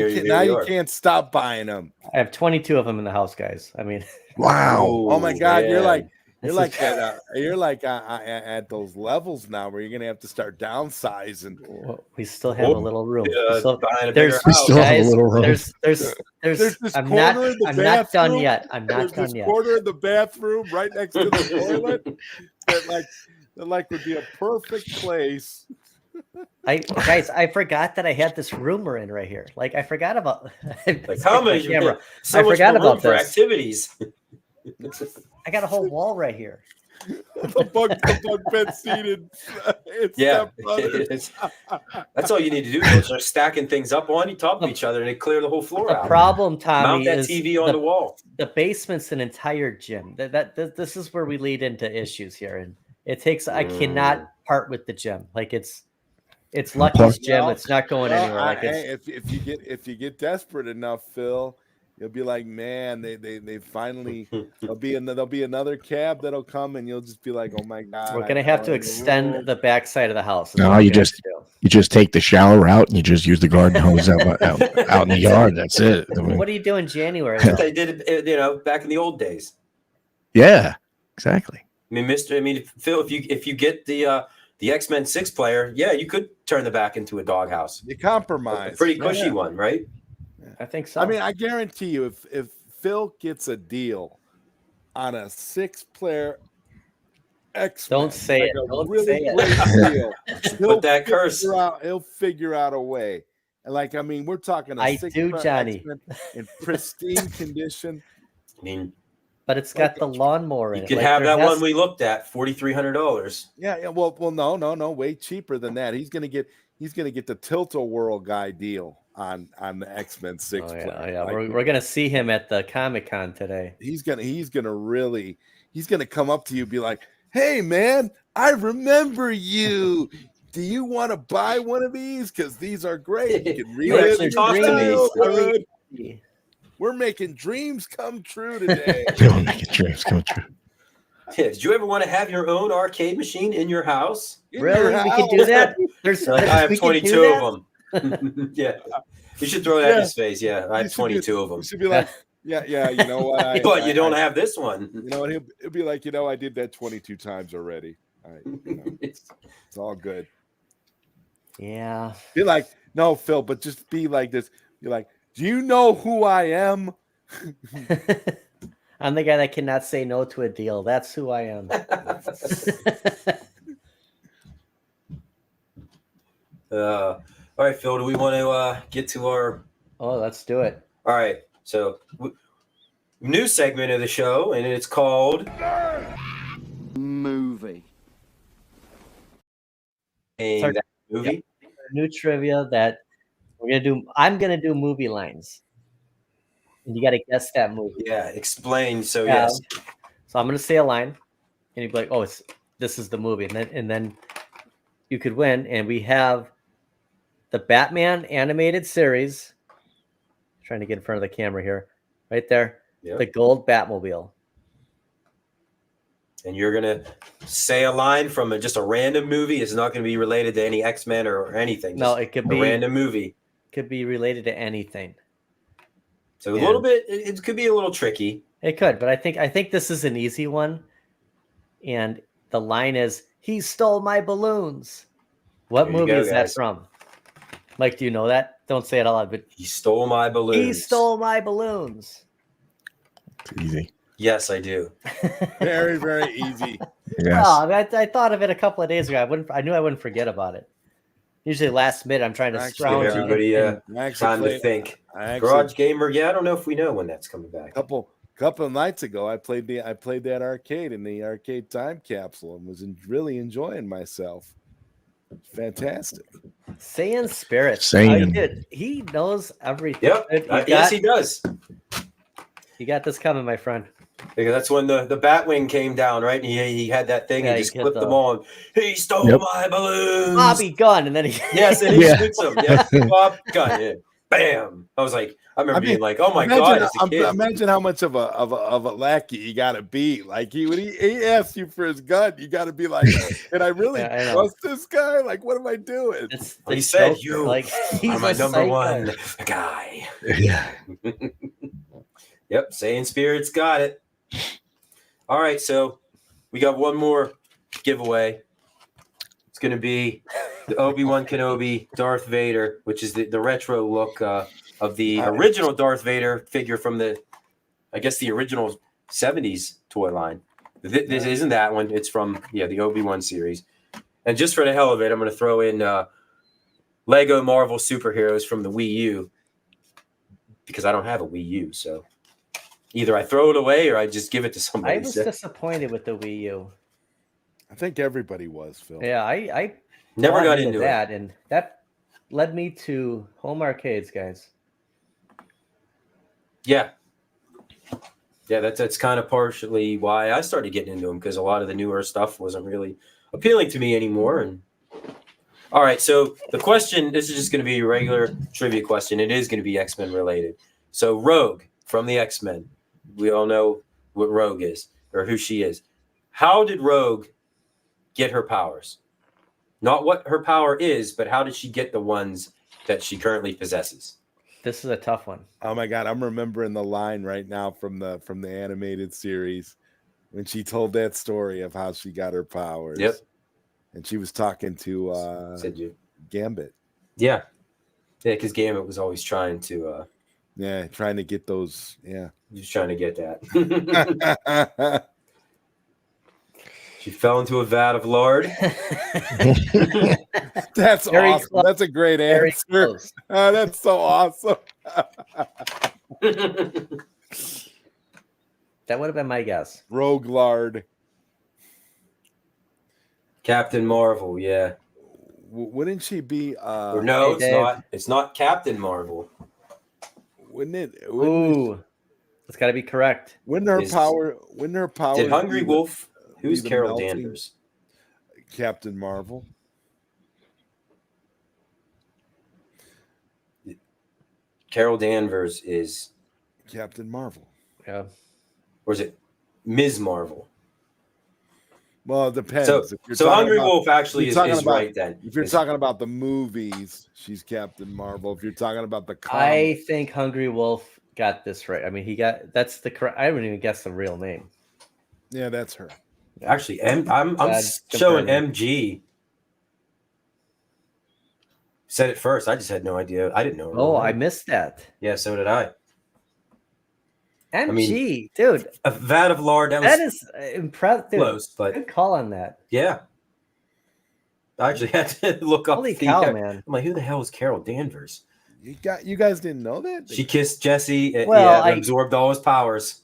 you can't stop buying them. I have 22 of them in the house, guys. I mean, wow. Oh my God, man. You're like at those levels now where you're gonna have to start downsizing. We still have a little room. There's I'm not done yet. I'm not done yet. Corner of the bathroom right next to the toilet that would be a perfect place. I forgot that I had this room we're in right here. Like, I forgot about how many camera. I forgot about for activities. I got a whole wall right here. the bunk bed seated. That's all you need to do. Is start stacking things up on top of each other, and it clear the whole floor out. The problem, Tommy, mount that TV on the wall. The basement's an entire gym. This is where we lead into issues here, and it takes. I cannot part with the gym. Like it's Lucky's gym. It's not going anywhere. If you get desperate enough, Phil, you'll be like, man, they finally there'll be another cab that'll come, and you'll just be like, oh my God, we're gonna have to extend the back side of the house. No, you just take the shower out and you just use the garden hose out in the yard. That's it. I mean, what do you do in January? They did it, back in the old days. Yeah, exactly. I mean, Phil, if you get the X-Men 6-player, you could turn the back into a doghouse. You compromise. A pretty cushy one, right? I think so. I mean, I guarantee you, if Phil gets a deal on a 6-player X-Men, don't say it. Don't say it. Put that curse. He'll figure out a way. And like, I mean, we're talking a 6-player Johnny, X-Men in pristine condition. I mean, but it's got the lawnmower in it. You could have that one we looked at, $4,300. Yeah. Well, no, way cheaper than that. He's gonna get the Tilt-A-Whirl guy deal on the X-Men 6 player. Yeah. Like, we're gonna see him at the Comic-Con today. He's gonna come up to you and be like, hey man, I remember you. Do you want to buy one of these? Because these are great. You can really talk to me. We're making dreams come true today. We're making dreams come true. Yeah, did you ever want to have your own arcade machine in your house? Really? We can do that? I have 22 of them. Yeah. You should throw that in his face. Yeah, I have 22 of them. You should be like, yeah, you know what? But you don't have this one. You know what? He'll be like, I did that 22 times already. It's all good. Yeah. Be like, no, Phil, but just be like this. You're like, do you know who I am? I'm the guy that cannot say no to a deal. That's who I am. All right, Phil, do we want to get to our... Oh, let's do it. All right, so new segment of the show, and it's called... Movie. That movie? Yep. New trivia that we're going to do. I'm going to do movie lines. And you got to guess that movie. Yeah, explain. So, yes. So I'm going to say a line, and you'd be like, oh, this is the movie. And then you could win. And we have the Batman animated series. Trying to get in front of the camera here. Right there. Yep. The gold Batmobile. And you're going to say a line from just a random movie. It's not going to be related to any X-Men or anything. No, it could be a random movie. Could be related to anything. So a little bit, it could be a little tricky. It could, but I think this is an easy one. And the line is, "He stole my balloons." What movie is that from? Mike, do you know that? Don't say it out loud, but he stole my balloons. He stole my balloons. It's easy. Yes, I do. Very, very easy. Yes. Oh, I thought of it a couple of days ago. I knew I wouldn't forget about it. Usually last minute, I'm trying to scrounge everybody time to think. Garage Gamer, I don't know if we know when that's coming back. Couple of nights ago, I played that arcade in the arcade time capsule and was really enjoying myself. Fantastic. Saiyan Spirits. He knows everything. Yep. Yes, he does. You got this coming, my friend. Because that's when the Batwing came down, right? And he had that thing and just clipped them on. He stole my balloons. Bobby Gun, and then he and he shoots him. Yes, Bob Gun. Yeah. Bam! I was like, I remember being like, "Oh my god!" As a kid. Imagine how much of a lackey you got to be. Like when he asks you for his gun, you got to be like, "Did I really trust this guy? Like, what am I doing?" He said, "You like are my number one guy." Yeah. Yep, Saiyan Spirits got it. All right, so we got one more giveaway. It's going to be the Obi-Wan Kenobi Darth Vader, which is the retro look of the original Darth Vader figure from the original 70s toy line. This isn't that one. It's from the Obi-Wan series. And just for the hell of it, I'm going to throw in Lego Marvel Superheroes from the Wii U because I don't have a Wii U, so either I throw it away or I just give it to somebody. I was disappointed with the Wii U. I think everybody was, Phil. Yeah, I never got into that, it. and that led me to home arcades, guys. Yeah, that's kind of partially why I started getting into them, because a lot of the newer stuff wasn't really appealing to me anymore. And all right, so the question, this is just going to be a regular trivia question. It is going to be X-Men related. So Rogue from the X-Men, we all know what Rogue is or who she is. How did Rogue get her powers? Not what her power is, but how did she get the ones that she currently possesses? This is a tough one. Oh my god, I'm remembering the line right now from the animated series when she told that story of how she got her powers. Yep. And she was talking to Gambit. Yeah, because Gambit was always trying to trying to get those. Yeah, he was trying to get that. She fell into a vat of lard. That's Very awesome. close. That's a great answer. That's so awesome. That would have been my guess. Rogue lard. Captain Marvel, yeah. Wouldn't she be? Or no, it's not. It's not Captain Marvel. Wouldn't it? Ooh, it's got to be correct. Wouldn't her power? Did Hungry Wolf? Who's Carol Danvers? Captain Marvel. Carol Danvers is Captain Marvel. Yeah. Or is it Ms. Marvel? Well, it depends. So Hungry Wolf actually is right then. If you're talking about the movies, she's Captain Marvel. If you're talking about the comics, I think Hungry Wolf got this right. I mean, that's the correct. I wouldn't even guess the real name. Yeah, that's her. Actually, I'm showing MG. Said it first. I just had no idea. I didn't know. Oh, I missed that. Yeah, so did I. MG, dude. A vat of lard. That is impressive. Close, but good call on that. Yeah. I actually had to look up. Holy cow, man! I'm like, who the hell is Carol Danvers? You guys didn't know that? She kissed Jesse. And, absorbed all his powers.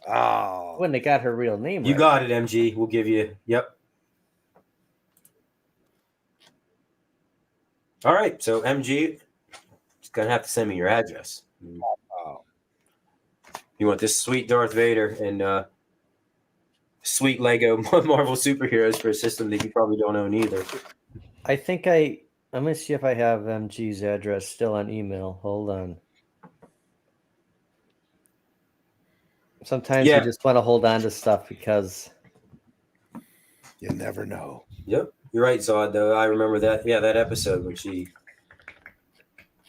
Oh, when they got her real name. You got it, MG. We'll give you. Yep. All right. So MG, just gonna have to send me your address. Wow. You want this sweet Darth Vader and sweet Lego Marvel superheroes for a system that you probably don't own either. I think I'm gonna see if I have MG's address still on email. Hold on. Sometimes you just want to hold on to stuff because you never know. Yep, you're right, Zod. Though I remember that. Yeah, that episode when she.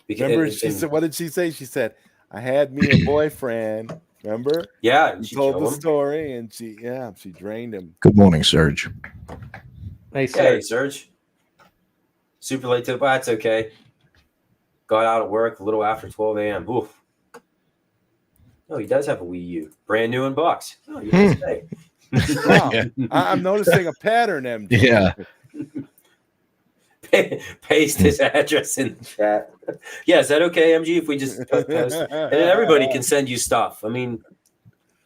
Remember, she said, "What did she say?" She said, "I had me a boyfriend." Remember? Yeah, she told the story, and she drained him. Good morning, Serge. Hey, Serge. Hey, Serge. Super late to that's okay. Got out of work a little after 12 a.m. Oof. Oh, he does have a Wii U, brand new in box. Oh, you didn't say. Wow. I'm noticing a pattern, MG. Yeah. Paste his address in the chat. Yeah, is that okay, MG? If we just post, and then everybody can send you stuff. I mean,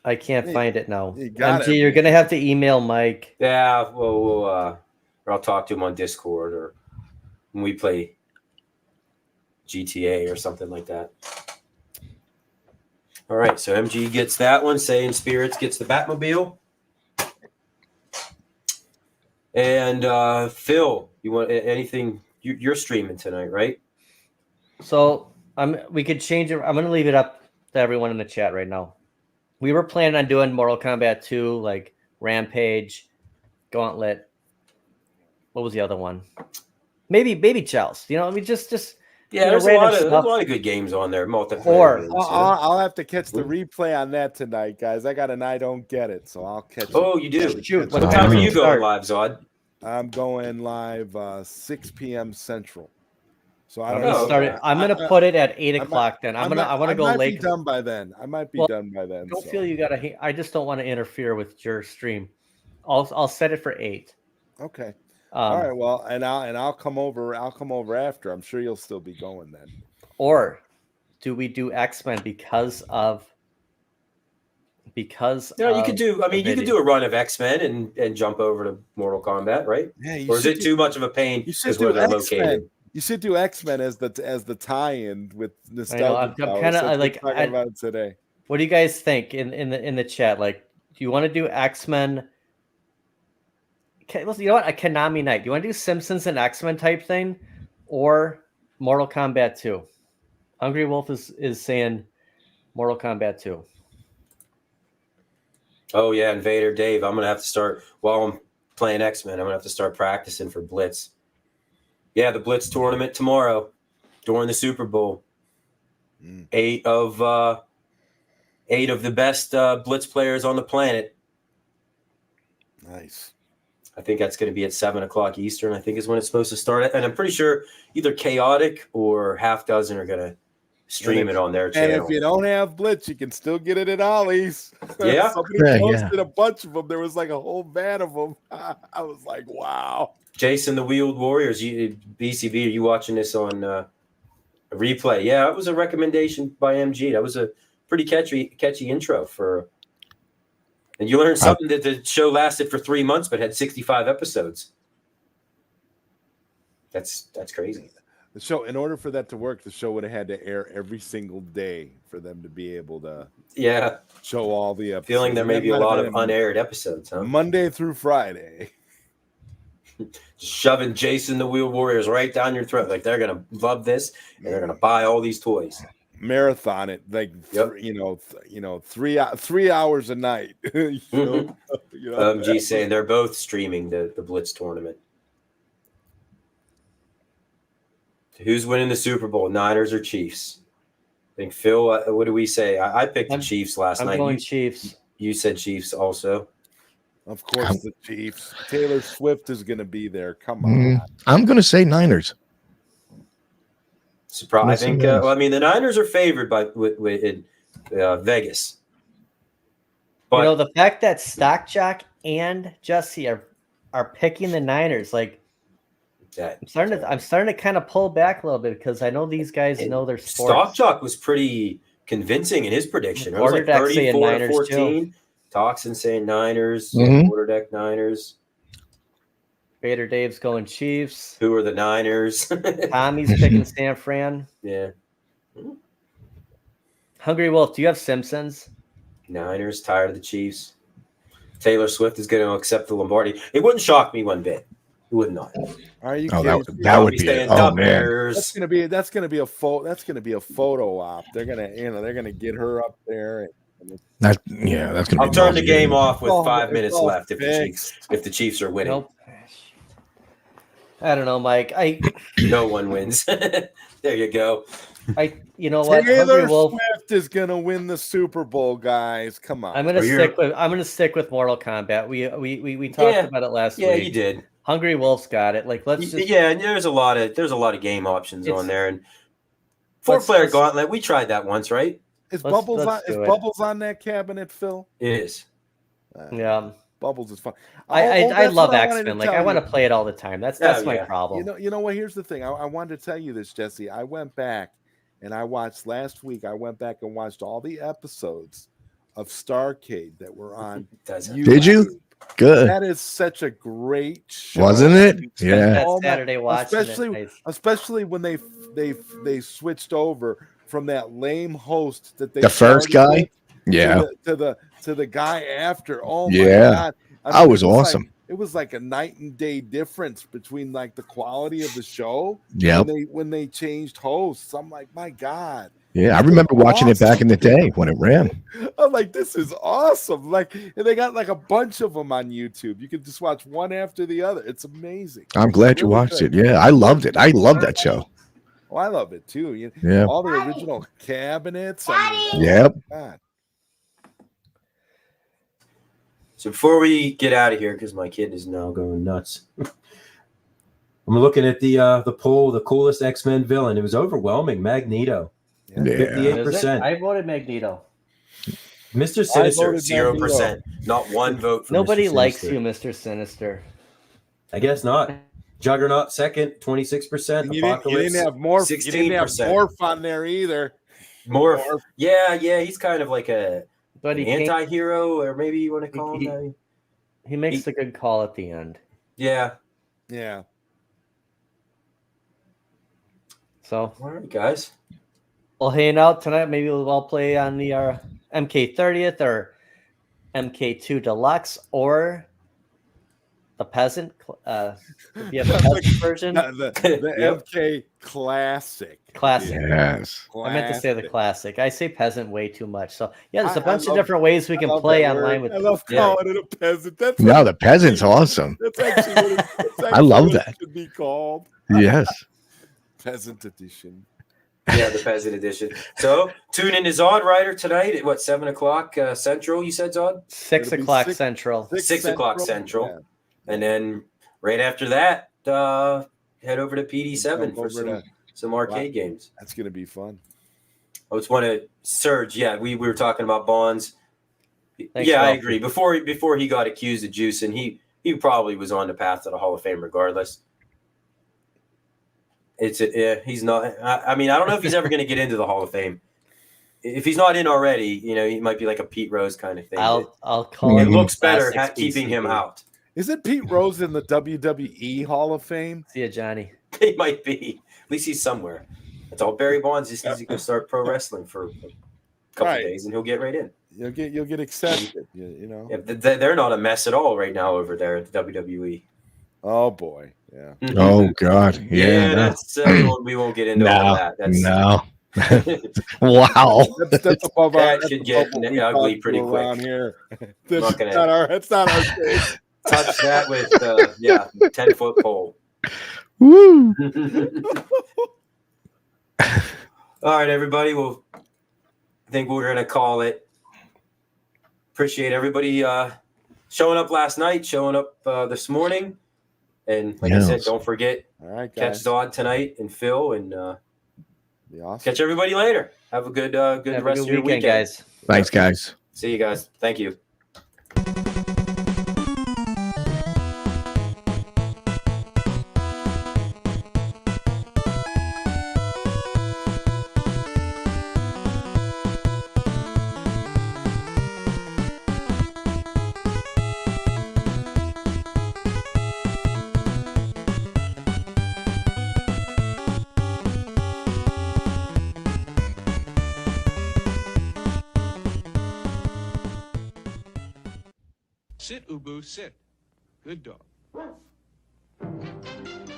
I can't find it now. MG, you're gonna have to email Mike. Yeah, well, or I'll talk to him on Discord or when we play GTA or something like that. All right, so MG gets that one. Saying Spirits gets the Batmobile. And Phil, you want anything? You're streaming tonight, right? So we could change it. I'm going to leave it up to everyone in the chat right now. We were planning on doing Mortal Kombat 2, like Rampage, Gauntlet. What was the other one? Maybe Baby Joust. You know, I mean, just yeah. There's a lot of good games on there. Multiplayer. I'll have to catch the replay on that tonight, guys. I got an I don't get it, so I'll catch. Oh, you do. Shoot. What time are you going live, Zod? I'm going live 6 p.m. Central. So I'm gonna put it at 8 o'clock. Then I want to go late. I might be done by then. Don't feel you gotta. I just don't want to interfere with your stream. I'll set it for 8. Okay. All right. Well, and I'll come over. I'll come over after. I'm sure you'll still be going then. Or do we do X-Men because yeah, you could do. I mean, you could do a run of X-Men and jump over to Mortal Kombat, right? Yeah. Or is it too much of a pain? You should do X-Men. You should do X-Men as the tie-in with nostalgia. I'm kind of like talking about it today. What do you guys think in the chat? Like, do you want to do X-Men? You know what? A Konami night. Do you want to do Simpsons and X-Men type thing, or Mortal Kombat 2? Hungry Wolf is saying Mortal Kombat 2. Oh yeah, Invader Dave. I'm gonna have to start while I'm playing X-Men. I'm gonna have to start practicing for Blitz. Yeah, the Blitz tournament tomorrow during the Super Bowl. 8 of the best Blitz players on the planet. Nice. I think that's going to be at 7 o'clock Eastern. I think is when it's supposed to start. And I'm pretty sure either Chaotic or Half Dozen are going to stream it on their channel. And if you don't have Blitz, you can still get it at Ollie's. Yeah. Somebody posted a bunch of them. There was like a whole van of them. I was like, wow. Jason, the Wheeled Warriors, BCB, are you watching this on a replay? Yeah, it was a recommendation by MG. That was a pretty catchy intro for. And you learned something that the show lasted for 3 months, but had 65 episodes. That's crazy. The show, in order for that to work, the show would have had to air every single day for them to be able to show all the episodes. Feeling there may be a lot of unaired episodes, huh? Monday through Friday. Shoving Jason the Wheel Warriors right down your throat. Like they're going to love this and they're going to buy all these toys. Marathon it, like, 3 hours a night. MG saying they're both streaming the Blitz tournament. Who's winning the Super Bowl, Niners or Chiefs? I think Phil. What do we say? I picked the Chiefs last night. I'm going Chiefs. You said Chiefs also. Of course, the Chiefs. Taylor Swift is going to be there. Come on. I'm going to say Niners. Surprise! I think. Well, I mean, the Niners are favored by with Vegas. But you know, the fact that Stock Jock and Jesse are picking the Niners, like I'm starting to kind of pull back a little bit because I know these guys know their sports. Stock Jock was pretty convincing in his prediction. It was like Quarterdeck saying 34 to Niners 14. too. Toxin saying Niners. Mhm. Quarterdeck Niners. Vader Dave's going Chiefs. Who are the Niners? Tommy's picking San Fran. Yeah. Hungry Wolf, do you have Simpsons? Niners, tired of the Chiefs. Taylor Swift is going to accept the Lombardi. It wouldn't shock me one bit. It would not. Are you Oh, kidding? that would be it. Oh man, That's gonna be a photo op. They're gonna get her up there. that's gonna be. I'll turn the game off with all- 5 it's minutes all left if fixed. the Chiefs are winning. Nope. I don't know, Mike. No one wins. There you go. You know what? Taylor Hungry Wolf. Swift is gonna win the Super Bowl, guys. Come on. I'm gonna stick with Mortal Kombat. We talked about it last week. Yeah, you did. Hungry Wolf's got it. Like let's just Yeah, and there's a lot of game options on there. And 4-player gauntlet, we tried that once, right? Is Bubbles on that cabinet, Phil? It is. Yeah. Bubbles is fun. I love X-Men. X-Men. Like I want to play it all the time. That's my problem. You know what? Here's the thing. I wanted to tell you this, Jesse. I went back and I watched last week. I went back and watched all the episodes of Starcade that were on. Did you? Good. That is such a great show, wasn't it? Yeah. Saturday watching especially when they switched over from that lame host that they The first started guy? with Yeah. to the guy after. Oh my Yeah. God. That was awesome. It was like a night and day difference between like the quality of the show. Yep. When they changed hosts, I'm like, my God. Yeah, I remember watching it back in the day when it ran. I'm like, this is awesome. Like, and they got like a bunch of them on YouTube. You can just watch one after the other. It's amazing. I'm glad you watched it. Yeah, I loved it. I loved that show. Oh, I love it too. Yeah. All the original cabinets. Yep. God. So before we get out of here, because my kid is now going nuts, I'm looking at the poll, the coolest X-Men villain. It was overwhelming. Magneto. Yeah. 58%. I voted Magneto. Mr. Sinister, voted 0%. Magneto. Not one vote for Nobody Mr. likes Sinister. you, Mr. Sinister. I guess not. Juggernaut second, 26%. You didn't have Morph. 16%. You didn't have Morph on there either. Morph. Yeah, he's kind of like an He anti-hero, or maybe you want to call him that. He makes a good call at the end. Yeah. Yeah. So, all right, guys. We'll hang out tonight. Maybe we'll all play on the MK30th or MK2 Deluxe or the Peasant. If you have the Peasant version, the MK Classic. Classic. Yes. I meant to say the classic. I say peasant way too much. So yeah, there's a I bunch of love- different ways we I can love play that online word. with. I love calling it a peasant. That's No, the peasant's awesome. That's actually what I love what that. it should be called. Yes. Peasant edition. Yeah, the Peasant edition. So tune in to Zod Rider tonight at what, 7 o'clock Central, you said, Zod? 6 o'clock Central. 6 o'clock Central. Yeah. And then right after that, head over to PD7 for some arcade games. That's going to be fun. I just want to Serge. Yeah, we were talking about Bonds. Thanks, I Ralphie. agree. Before he got accused of juicing, he probably was on the path to the Hall of Fame regardless. He's not. I mean, I don't know if he's ever going to get into the Hall of Fame. If he's not in already, he might be like a Pete Rose kind of thing. I'll call it him looks better Classics keeping him BCB. out. Isn't Pete Rose in the WWE Hall of Fame? See ya, Johnny. He might be. At least he's somewhere. That's all. Barry Bonds just needs to go start pro wrestling for a couple Right. days, and he'll get right in. You'll get accepted. You know. Yeah, they're not a mess at all right now over there at the WWE. Oh boy. Yeah. Oh God. Yeah. No. That's we won't get into all that. That's, No. Wow. That's above our. That should get ugly pretty quick. Around here. Not That's gonna- that's not our thing. Touch that with 10-foot pole. Woo. All right, everybody. Well, I think we're gonna call it. Appreciate everybody showing up last night, showing up this morning, and like I said, Yes. don't forget All right, catch guys. Zod tonight and Phil, and Be awesome. catch everybody later. Have a good good Have a rest good of your weekend, weekend. guys. Thanks, guys. See you guys. Thank you. Sit, Ubu, sit. Good dog.